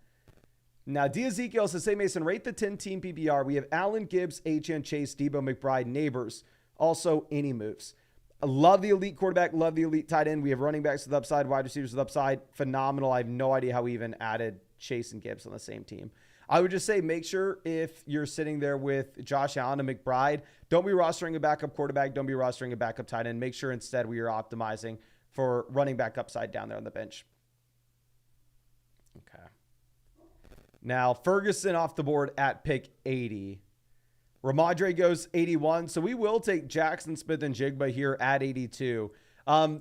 Now, D. Ezekiel says, say, Mason, rate the 10-team PPR. We have Allen, Gibbs, Achane, Chase, Debo, McBride, Neighbors. Also, any moves. I love the elite quarterback. Love the elite tight end. We have running backs with upside, wide receivers with upside. Phenomenal. I have no idea how we even added Chase and Gibbs on the same team. I would just say make sure if you're sitting there with Josh Allen and McBride, don't be rostering a backup quarterback. Don't be rostering a backup tight end. Make sure instead we are optimizing for running back upside down there on the bench. Okay. Now, Ferguson off the board at pick 80. Ramadre goes 81. So we will take Jackson, Smith, and Jigba here at 82.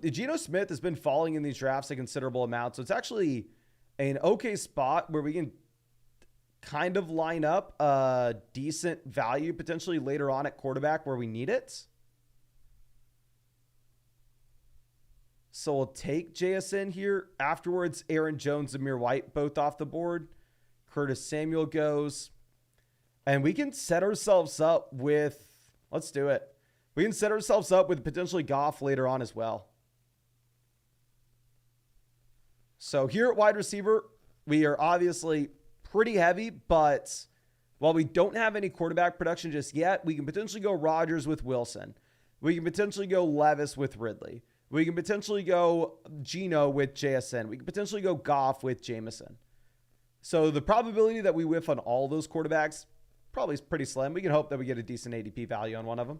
Geno Smith has been falling in these drafts a considerable amount. So it's actually an okay spot where we can kind of line up a decent value potentially later on at quarterback where we need it. So we'll take JSN here. Afterwards, Aaron Jones, Amir White, both off the board. Curtis Samuel goes. And we can set ourselves up with, let's do it. We can set ourselves up with potentially Goff later on as well. So here at wide receiver, we are obviously pretty heavy, but while we don't have any quarterback production just yet, we can potentially go Rodgers with Wilson. We can potentially go Levis with Ridley. We can potentially go Geno with JSN. We can potentially go Goff with Jameson. So the probability that we whiff on all those quarterbacks probably is pretty slim. We can hope that we get a decent ADP value on one of them.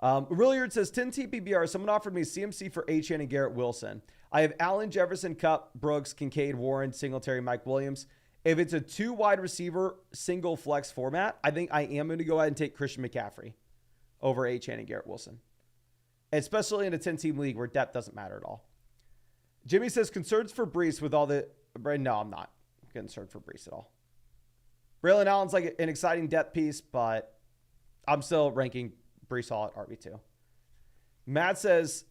Earlier it says 10 TPBR. Someone offered me CMC for Achane and Garrett Wilson. I have Allen, Jefferson, Kupp, Brooks, Kincaid, Warren, Singletary, Mike Williams. If it's a 2 wide receiver single flex format, I think I am going to go ahead and take Christian McCaffrey over Achane and Garrett Wilson, especially in a 10-team league where depth doesn't matter at all. Jimmy says concerns for Brees with all the... No, I'm not concerned for Brees at all. Braylon Allen's like an exciting depth piece, but I'm still ranking Brees Hall at RB2. Matt says,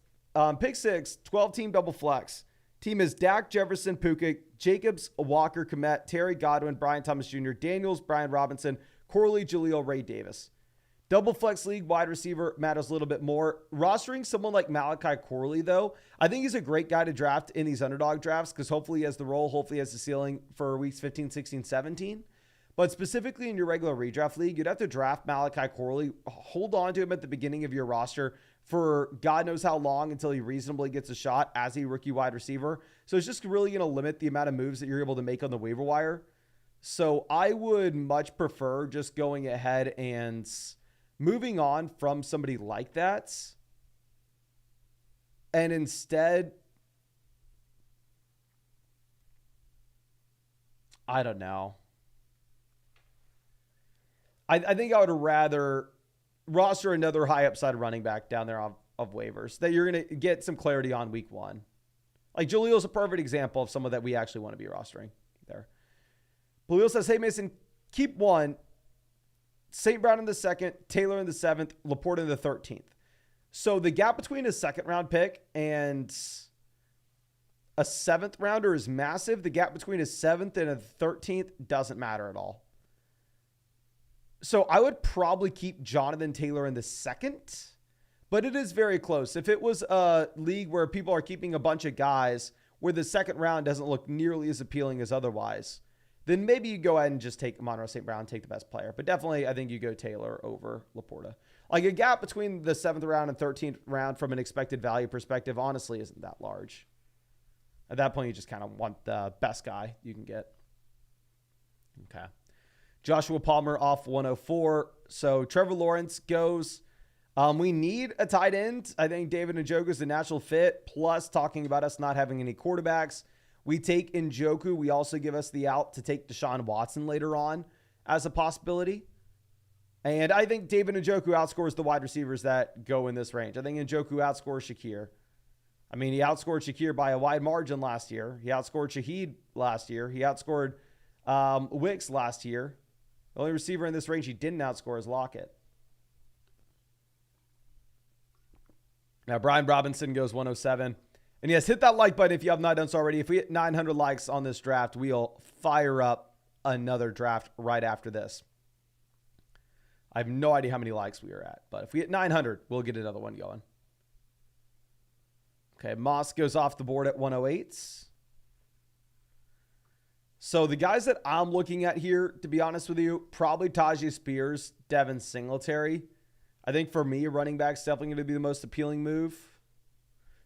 pick 6, 12-team double flex. Team is Dak, Jefferson, Puka, Jacobs, Walker, Komet, Terry, Godwin, Brian Thomas Jr., Daniels, Brian Robinson, Corley, Jaleel, Ray Davis. Double flex league, wide receiver matters a little bit more. Rostering someone like Malachi Corley, though, I think he's a great guy to draft in these underdog drafts because hopefully he has the role, hopefully he has the ceiling for weeks 15, 16, 17. But specifically in your regular redraft league, you'd have to draft Malachi Corley, hold on to him at the beginning of your roster for God knows how long until he reasonably gets a shot as a rookie wide receiver. So it's just really going to limit the amount of moves that you're able to make on the waiver wire. So I would much prefer just going ahead and moving on from somebody like that, and instead, I don't know. I think I would rather roster another high upside running back down there of waivers that you're going to get some clarity on week 1. Like Jaleel is a perfect example of someone that we actually want to be rostering there. Jaleel says, hey, Mason, keep one. St. Brown in the 2nd, Taylor in the 7th, Laporte in the 13th. So the gap between a 2nd round pick and a 7th rounder is massive. The gap between a 7th and a 13th doesn't matter at all. So I would probably keep Jonathan Taylor in the 2nd, but it is very close. If it was a league where people are keeping a bunch of guys where the 2nd round doesn't look nearly as appealing as otherwise, then maybe you go ahead and just take Monroe St. Brown, take the best player. But definitely, I think you go Taylor over Laporta. Like a gap between the 7th round and 13th round from an expected value perspective, honestly, isn't that large. At that point, you just kind of want the best guy you can get. Okay. Joshua Palmer off 104. So Trevor Lawrence goes. We need a tight end. I think David Njoku is the natural fit. Plus, talking about us not having any quarterbacks. We take Njoku. We also give us the out to take Deshaun Watson later on as a possibility. And I think David Njoku outscores the wide receivers that go in this range. I think Njoku outscores Shakir. I mean, he outscored Shakir by a wide margin last year. He outscored Shaheed last year. He outscored Wicks last year. The only receiver in this range he didn't outscore is Lockett. Now, Brian Robinson goes 107. And yes, hit that like button if you have not done so already. If we hit 900 likes on this draft, we'll fire up another draft right after this. I have no idea how many likes we are at, but if we hit 900, we'll get another one going. Okay, Moss goes off the board at 108. So the guys that I'm looking at here, to be honest with you, probably Tajay Spears, Devin Singletary. I think for me, running back's definitely going to be the most appealing move.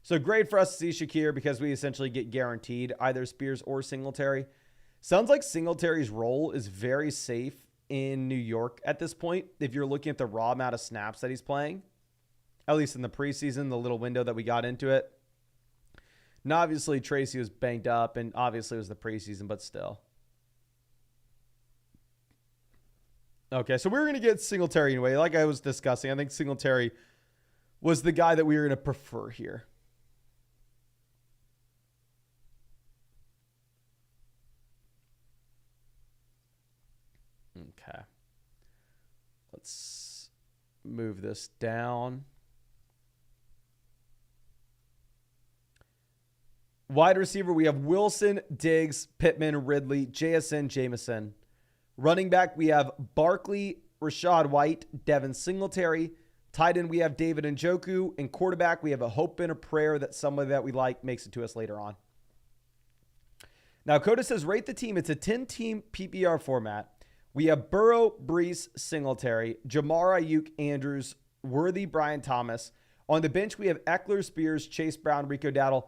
So great for us to see Shakir because we essentially get guaranteed either Spears or Singletary. Sounds like Singletary's role is very safe in New York at this point if you're looking at the raw amount of snaps that he's playing, at least in the preseason, the little window that we got into it. Now, obviously, Tracy was banged up, and obviously it was the preseason, but still. Okay, so we're going to get Singletary anyway. Like I was discussing, I think Singletary was the guy that we were going to prefer here. Okay. Let's move this down. Wide receiver, we have Wilson, Diggs, Pittman, Ridley, JSN, Jameson. Running back, we have Barkley, Rashad White, Devin Singletary. Tight end, we have David Njoku. And quarterback, we have a hope and a prayer that somebody that we like makes it to us later on. Now, Coda says, rate the team. It's a 10-team PPR format. We have Burrow, Brees, Singletary, Jamar Ayuk, Andrews, Worthy, Brian Thomas. On the bench, we have Eckler, Spears, Chase Brown, Rico Dowdle.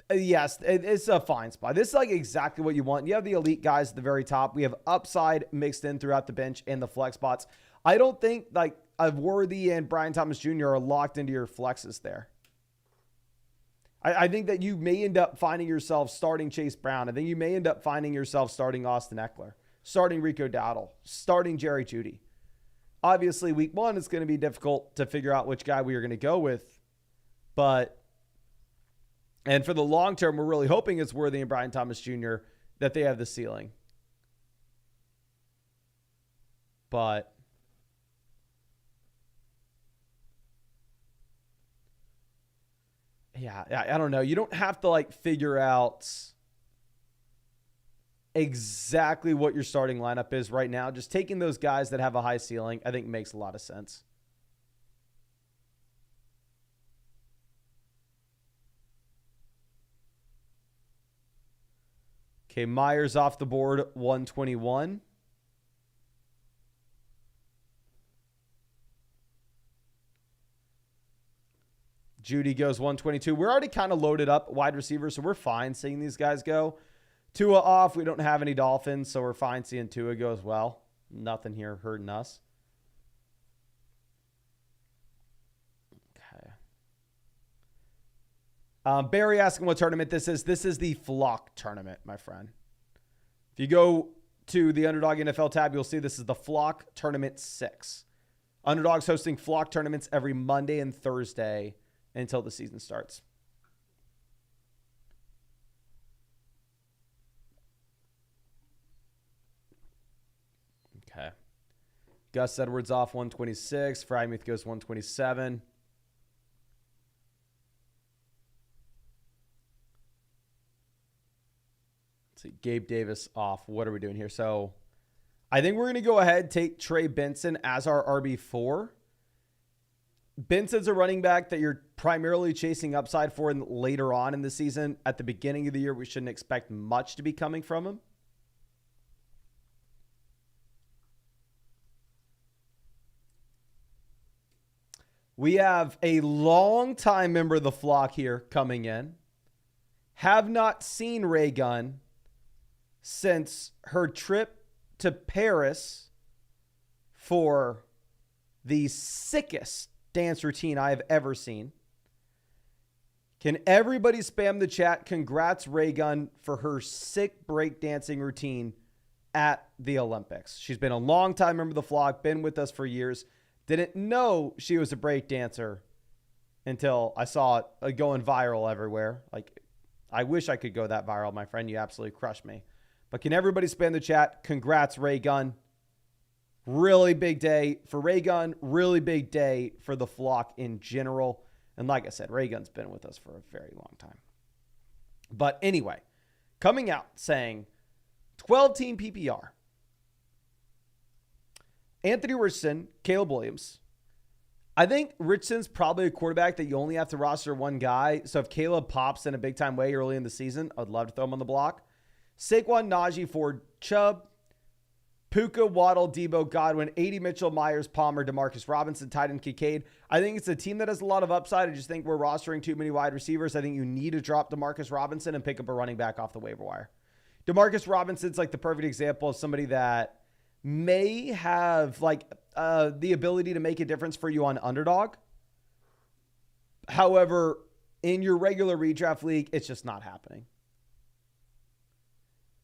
Yes, it's a fine spot. This is like exactly what you want. You have the elite guys at the very top. We have upside mixed in throughout the bench and the flex spots. I don't think like Worthy and Brian Thomas Jr. are locked into your flexes there. I think that you may end up finding yourself starting Chase Brown. I think you may end up finding yourself starting Austin Eckler, starting Rico Dowdle, starting Jerry Jeudy. Obviously, week one, it's going to be difficult to figure out which guy we are going to go with. And for the long term, we're really hoping it's Worthy and Brian Thomas Jr. that they have the ceiling. But Yeah, I don't know. You don't have to like figure out exactly what your starting lineup is right now. Just taking those guys that have a high ceiling, I think makes a lot of sense. Okay, Myers off the board, 121. Judy goes 122. We're already kind of loaded up wide receivers, so we're fine seeing these guys go. Tua off. We don't have any Dolphins, so we're fine seeing Tua go as well. Nothing here hurting us. Okay. Barry asking what tournament this is. This is the Flock tournament, my friend. If you go to the Underdog NFL tab, you'll see this is the Flock Tournament 6. Underdog's hosting Flock tournaments every Monday and Thursday until the season starts. Okay. Gus Edwards off 126. Frymuth goes 127. Let's see. Gabe Davis off. What are we doing here? So I think we're going to go ahead and take Trey Benson as our RB4. Benson's a running back that you're primarily chasing upside for later on in the season. At the beginning of the year, we shouldn't expect much to be coming from him. We have a long-time member of the flock here coming in. Have not seen Ray Gunn since her trip to Paris for the sickest dance routine I have ever seen. Can everybody spam the chat? Congrats, Ray Gunn, for her sick breakdancing routine at the Olympics. She's been a long-time member of the flock, been with us for years. Didn't know she was a break dancer until I saw it going viral everywhere. Like, I wish I could go that viral, my friend. You absolutely crushed me. But can everybody spam the chat? Congrats, Ray Gunn. Really big day for Ray Gunn. Really big day for the flock in general. And like I said, Ray Gunn's been with us for a very long time. But anyway, coming out saying 12-team PPR. Anthony Richardson, Caleb Williams. I think Richardson's probably a quarterback that you only have to roster one guy. So if Caleb pops in a big-time way early in the season, I'd love to throw him on the block. Saquon, Najee, Ford, Chubb. Puka, Waddle, Debo, Godwin, A.D. Mitchell, Myers, Palmer, DeMarcus Robinson, Titan, Kincaid. I think it's a team that has a lot of upside. I just think we're rostering too many wide receivers. I think you need to drop DeMarcus Robinson and pick up a running back off the waiver wire. DeMarcus Robinson's like the perfect example of somebody that may have like the ability to make a difference for you on Underdog. However, in your regular redraft league, it's just not happening.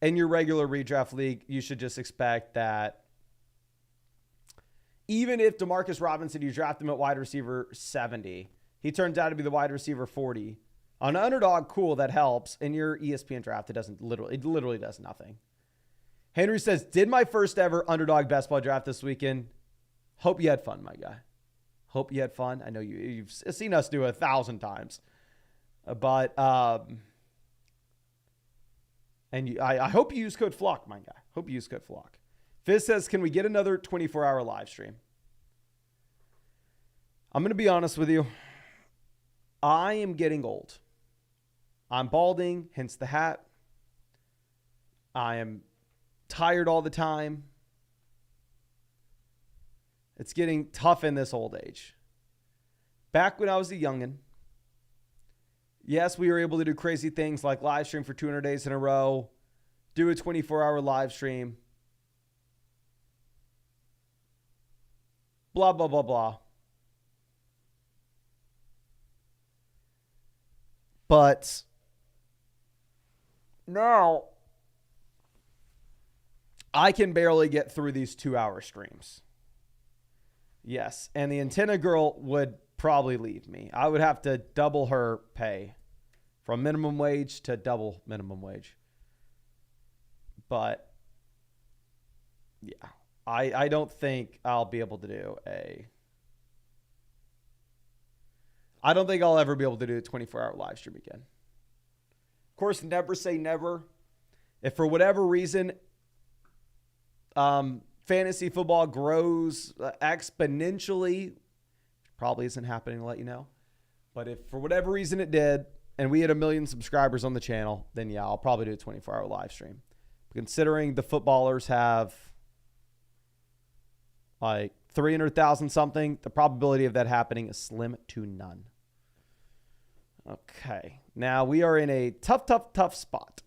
In your regular redraft league, you should just expect that even if DeMarcus Robinson, you draft him at wide receiver 70, he turns out to be the wide receiver 40. On Underdog, cool, that helps. In your ESPN draft, it literally does nothing. Henry says, did my first ever Underdog best ball draft this weekend. Hope you had fun, my guy. Hope you had fun. I know you've seen us do 1,000 times. But I hope you use code FLOCK, my guy. Hope you use code FLOCK. Fizz says, can we get another 24-hour live stream? I'm going to be honest with you. I am getting old. I'm balding, hence the hat. I am tired all the time. It's getting tough in this old age. Back when I was a youngin', yes, we were able to do crazy things like live stream for 200 days in a row, do a 24-hour live stream, blah, blah, blah, blah. But now I can barely get through these 2-hour streams. Yes, and the antenna girl would probably leave me. I would have to double her pay from minimum wage to double minimum wage. But yeah, I don't think I'll be able to do I don't think I'll ever be able to do a 24-hour live stream again. Of course, never say never. If for whatever reason fantasy football grows exponentially, probably isn't happening to let you know. But if for whatever reason it did, and we had 1 million subscribers on the channel, then yeah, I'll probably do a 24-hour live stream. Considering the footballers have like 300,000 something, the probability of that happening is slim to none. Okay, now we are in a tough spot.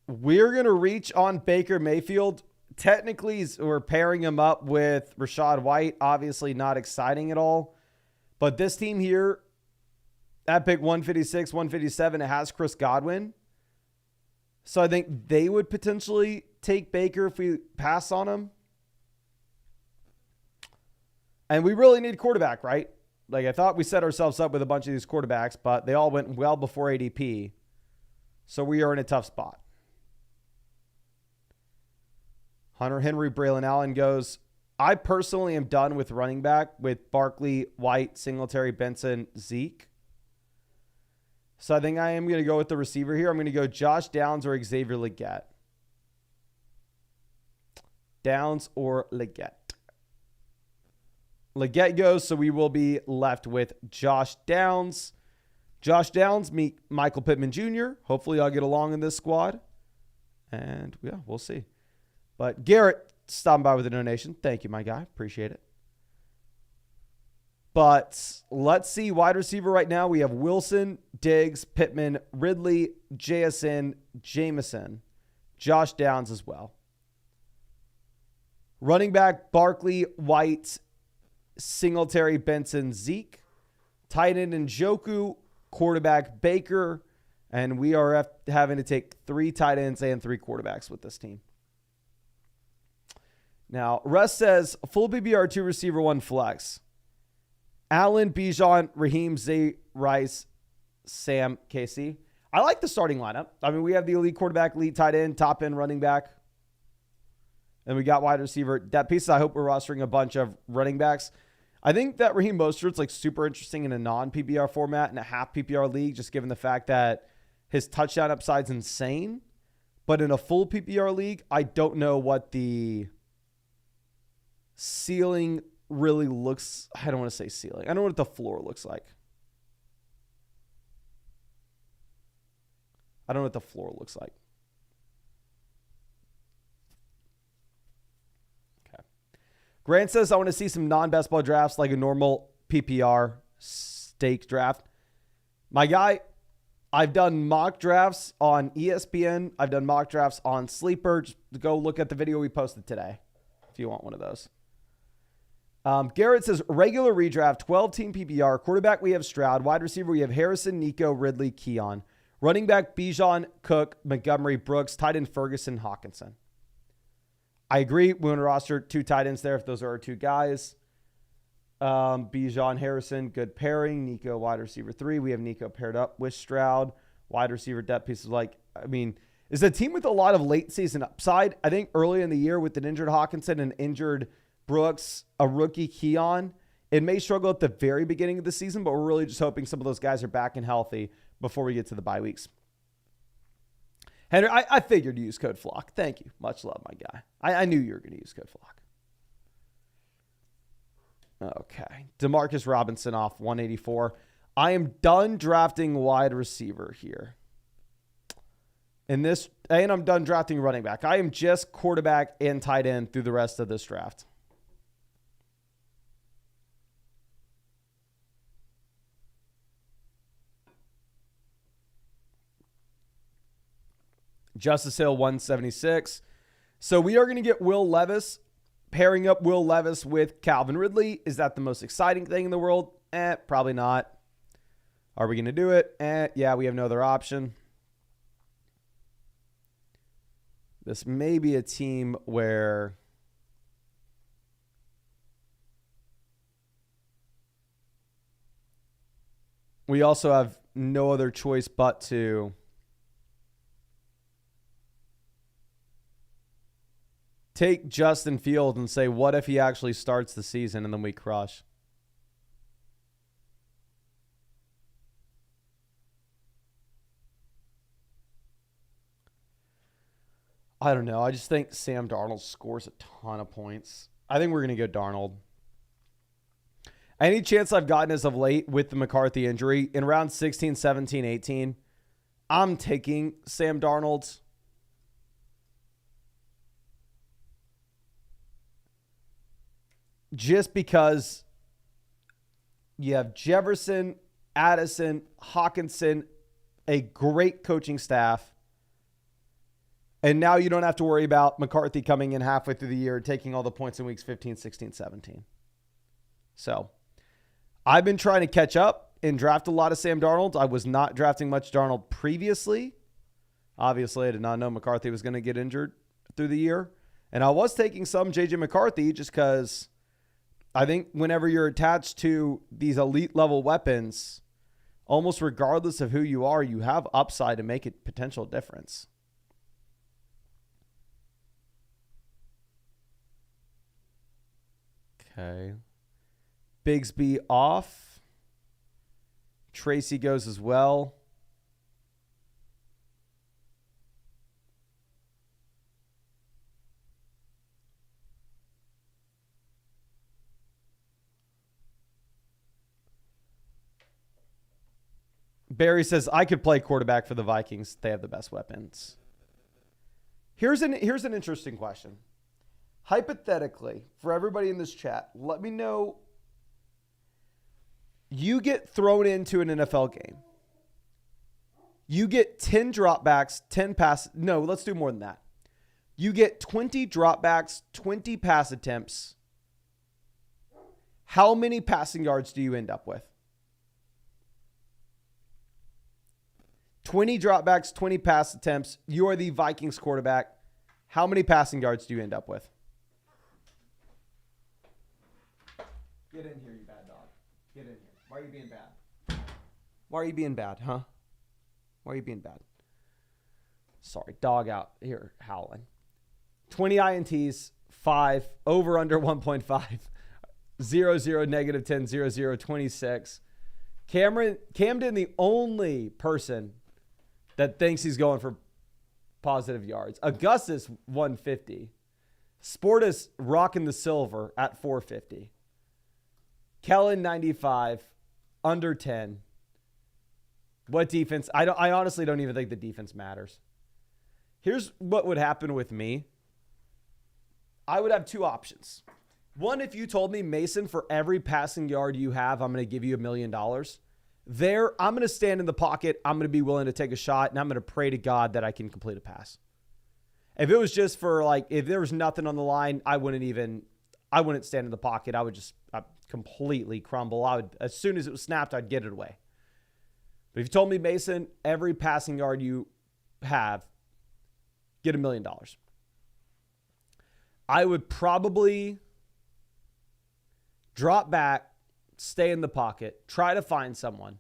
We're going to reach on Baker Mayfield. Technically, we're pairing him up with Rachaad White. Obviously not exciting at all. But this team here, at pick 156, 157, it has Chris Godwin. So I think they would potentially take Baker if we pass on him. And we really need a quarterback, right? Like, I thought we set ourselves up with a bunch of these quarterbacks, but they all went well before ADP. So we are in a tough spot. Hunter Henry, Braylon Allen goes, I personally am done with running back with Barkley, White, Singletary, Benson, Zeke. So I think I am going to go with the receiver here. I'm going to go Josh Downs or Xavier Legette. Downs or Legette. Legette goes, so we will be left with Josh Downs. Josh Downs, meet Michael Pittman Jr. Hopefully I'll get along in this squad. And yeah, we'll see. But Garrett stopping by with a donation. Thank you, my guy. Appreciate it. But let's see. Wide receiver right now, we have Wilson, Diggs, Pittman, Ridley, JSN, Jameson, Josh Downs as well. Running back, Barkley, White, Singletary, Benson, Zeke. Tight end, Njoku. Quarterback, Baker. And we are having to take 3 tight ends and 3 quarterbacks with this team. Now, Russ says, full PPR 2 receiver 1 flex. Allen, Bijan, Raheem, Zay, Rice, Sam, KC. I like the starting lineup. I mean, we have the elite quarterback, elite tight end, top end running back. And we got wide receiver. That piece, I hope we're rostering a bunch of running backs. I think that Raheem Mostert's like super interesting in a non-PPR format and a half PPR league, just given the fact that his touchdown upside's insane. But in a full PPR league, I don't know what the ceiling really looks. I don't want to say ceiling. I don't know what the floor looks like. I don't know what the floor looks like. Okay. Grant says, I want to see some non-best ball drafts like a normal PPR stake draft. My guy, I've done mock drafts on ESPN. I've done mock drafts on Sleeper. Just go look at the video we posted today if you want one of those. Garrett says, regular redraft, 12-team PPR. Quarterback, we have Stroud. Wide receiver, we have Harrison, Nico, Ridley, Keon. Running back, Bijan, Cook, Montgomery, Brooks. Tight end, Ferguson, Hawkinson. I agree. We want to roster 2 tight ends there if those are our 2 guys. Bijan, Harrison, good pairing. Nico, wide receiver 3. We have Nico paired up with Stroud. Wide receiver depth pieces is a team with a lot of late season upside. I think early in the year with an injured Hawkinson and injured Brooks, a rookie Keon, it may struggle at the very beginning of the season, but we're really just hoping some of those guys are back and healthy before we get to the bye weeks. Henry, I figured you use code FLOCK. Thank you. Much love, my guy. I knew you were going to use code FLOCK. Okay. DeMarcus Robinson off 184. I am done drafting wide receiver here. And I'm done drafting running back. I am just quarterback and tight end through the rest of this draft. Justice Hill 176. So we are going to get Will Levis. Pairing up Will Levis with Calvin Ridley. Is that the most exciting thing in the world? Probably not. Are we going to do it? Yeah, we have no other option. This may be a team where we also have no other choice but to take Justin Fields and say, what if he actually starts the season and then we crush? I don't know. I just think Sam Darnold scores a ton of points. I think we're going to go Darnold. Any chance I've gotten as of late with the McCarthy injury in round 16, 17, 18, I'm taking Sam Darnold. Just because you have Jefferson, Addison, Hawkinson, a great coaching staff. And now you don't have to worry about McCarthy coming in halfway through the year, taking all the points in weeks 15, 16, 17. So I've been trying to catch up and draft a lot of Sam Darnold. I was not drafting much Darnold previously. Obviously, I did not know McCarthy was going to get injured through the year. And I was taking some J.J. McCarthy just because I think whenever you're attached to these elite level weapons, almost regardless of who you are, you have upside to make a potential difference. Okay. Bigsby off. Tracy goes as well. Barry says, I could play quarterback for the Vikings. They have the best weapons. Here's an interesting question. Hypothetically, for everybody in this chat, let me know. You get thrown into an NFL game. You get 10 dropbacks, 10 pass. No, let's do more than that. You get 20 dropbacks, 20 pass attempts. How many passing yards do you end up with? 20 dropbacks, 20 pass attempts. You are the Vikings quarterback. How many passing yards do you end up with? Get in here, you bad dog. Get in here. Why are you being bad? Why are you being bad, huh? Why are you being bad? Sorry, dog out here howling. 20 INTs, 5, over under 1.5, 0, 0, negative 10, 0, 0, 26. Camden, the only person that thinks he's going for positive yards. Augustus, 150. Sportus rocking the silver at 450. Kellen, 95. Under 10. What defense? I honestly don't even think the defense matters. Here's what would happen with me. I would have two options. One, if you told me, Mason, for every passing yard you have, I'm going to give you $1 million. There, I'm going to stand in the pocket. I'm going to be willing to take a shot, and I'm going to pray to God that I can complete a pass. If it was just for, like, if there was nothing on the line, I wouldn't stand in the pocket. I would just completely crumble. As soon as it was snapped, I'd get it away. But if you told me, Mason, every passing yard you have, get $1 million. I would probably drop back, stay in the pocket, try to find someone,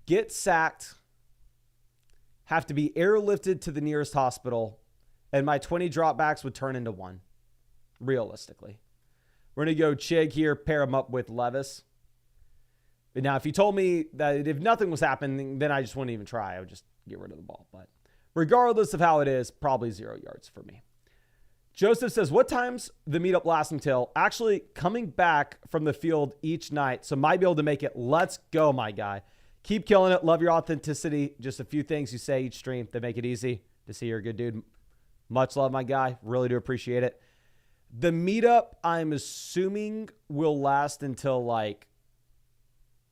get sacked, have to be airlifted to the nearest hospital, and my 20 dropbacks would turn into 1, realistically. We're going to go Chig here, pair him up with Levis. But now, if you told me that if nothing was happening, then I just wouldn't even try. I would just get rid of the ball. But regardless of how it is, probably 0 yards for me. Joseph says, what time's the meetup last until? Actually, coming back from the field each night, so might be able to make it. Let's go, my guy. Keep killing it. Love your authenticity. Just a few things you say each stream that make it easy to see you're a good dude. Much love, my guy. Really do appreciate it. The meetup, I'm assuming, will last until, like,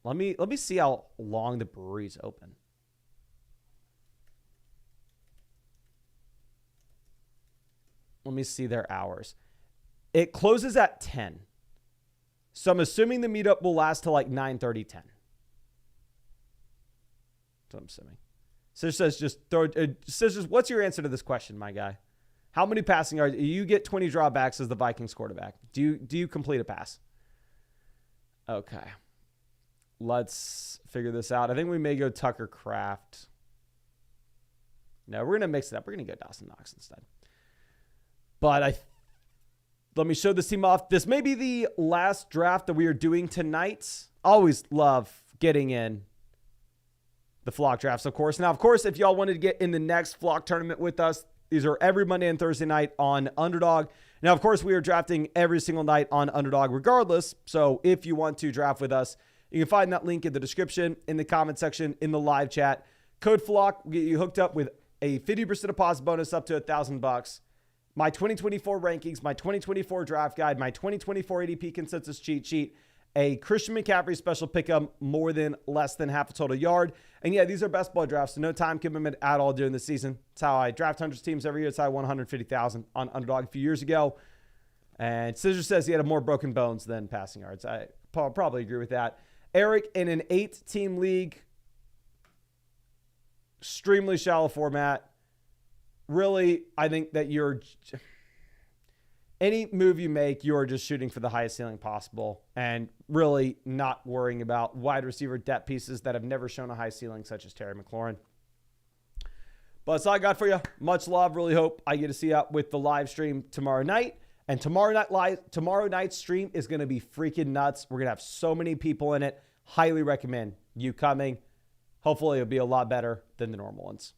let me see how long the brewery's open. Let me see their hours. It closes at 10. So I'm assuming the meetup will last till like 9:30, 10. That's what I'm assuming. Scissors, what's your answer to this question, my guy? How many passing yards? You get 20 drawbacks as the Vikings quarterback. Do you complete a pass? Okay. Let's figure this out. I think we may go Tucker Kraft. No, we're going to mix it up. We're going to go Dawson Knox instead. But let me show this team off. This may be the last draft that we are doing tonight. Always love getting in the flock drafts, of course. Now, of course, if y'all wanted to get in the next flock tournament with us, these are every Monday and Thursday night on Underdog. Now, of course, we are drafting every single night on Underdog regardless. So if you want to draft with us, you can find that link in the description, in the comment section, in the live chat. Code FLOCK will get you hooked up with a 50% deposit bonus up to $1,000. My 2024 rankings, my 2024 draft guide, my 2024 ADP consensus cheat sheet, a Christian McCaffrey special pick'em more than less than half a total yard. And yeah, these are best ball drafts, so no time commitment at all during the season. It's how I draft hundreds of teams every year. It's how I won 150,000 on Underdog a few years ago. And Scissor says he had more broken bones than passing yards. I probably agree with that. Eric, in an 8-team league, extremely shallow format. Really, I think that any move you make, you're just shooting for the highest ceiling possible and really not worrying about wide receiver depth pieces that have never shown a high ceiling, such as Terry McLaurin. But that's all I got for you. Much love. Really hope I get to see you out with the live stream tomorrow night. And tomorrow night's stream is going to be freaking nuts. We're going to have so many people in it. Highly recommend you coming. Hopefully it'll be a lot better than the normal ones.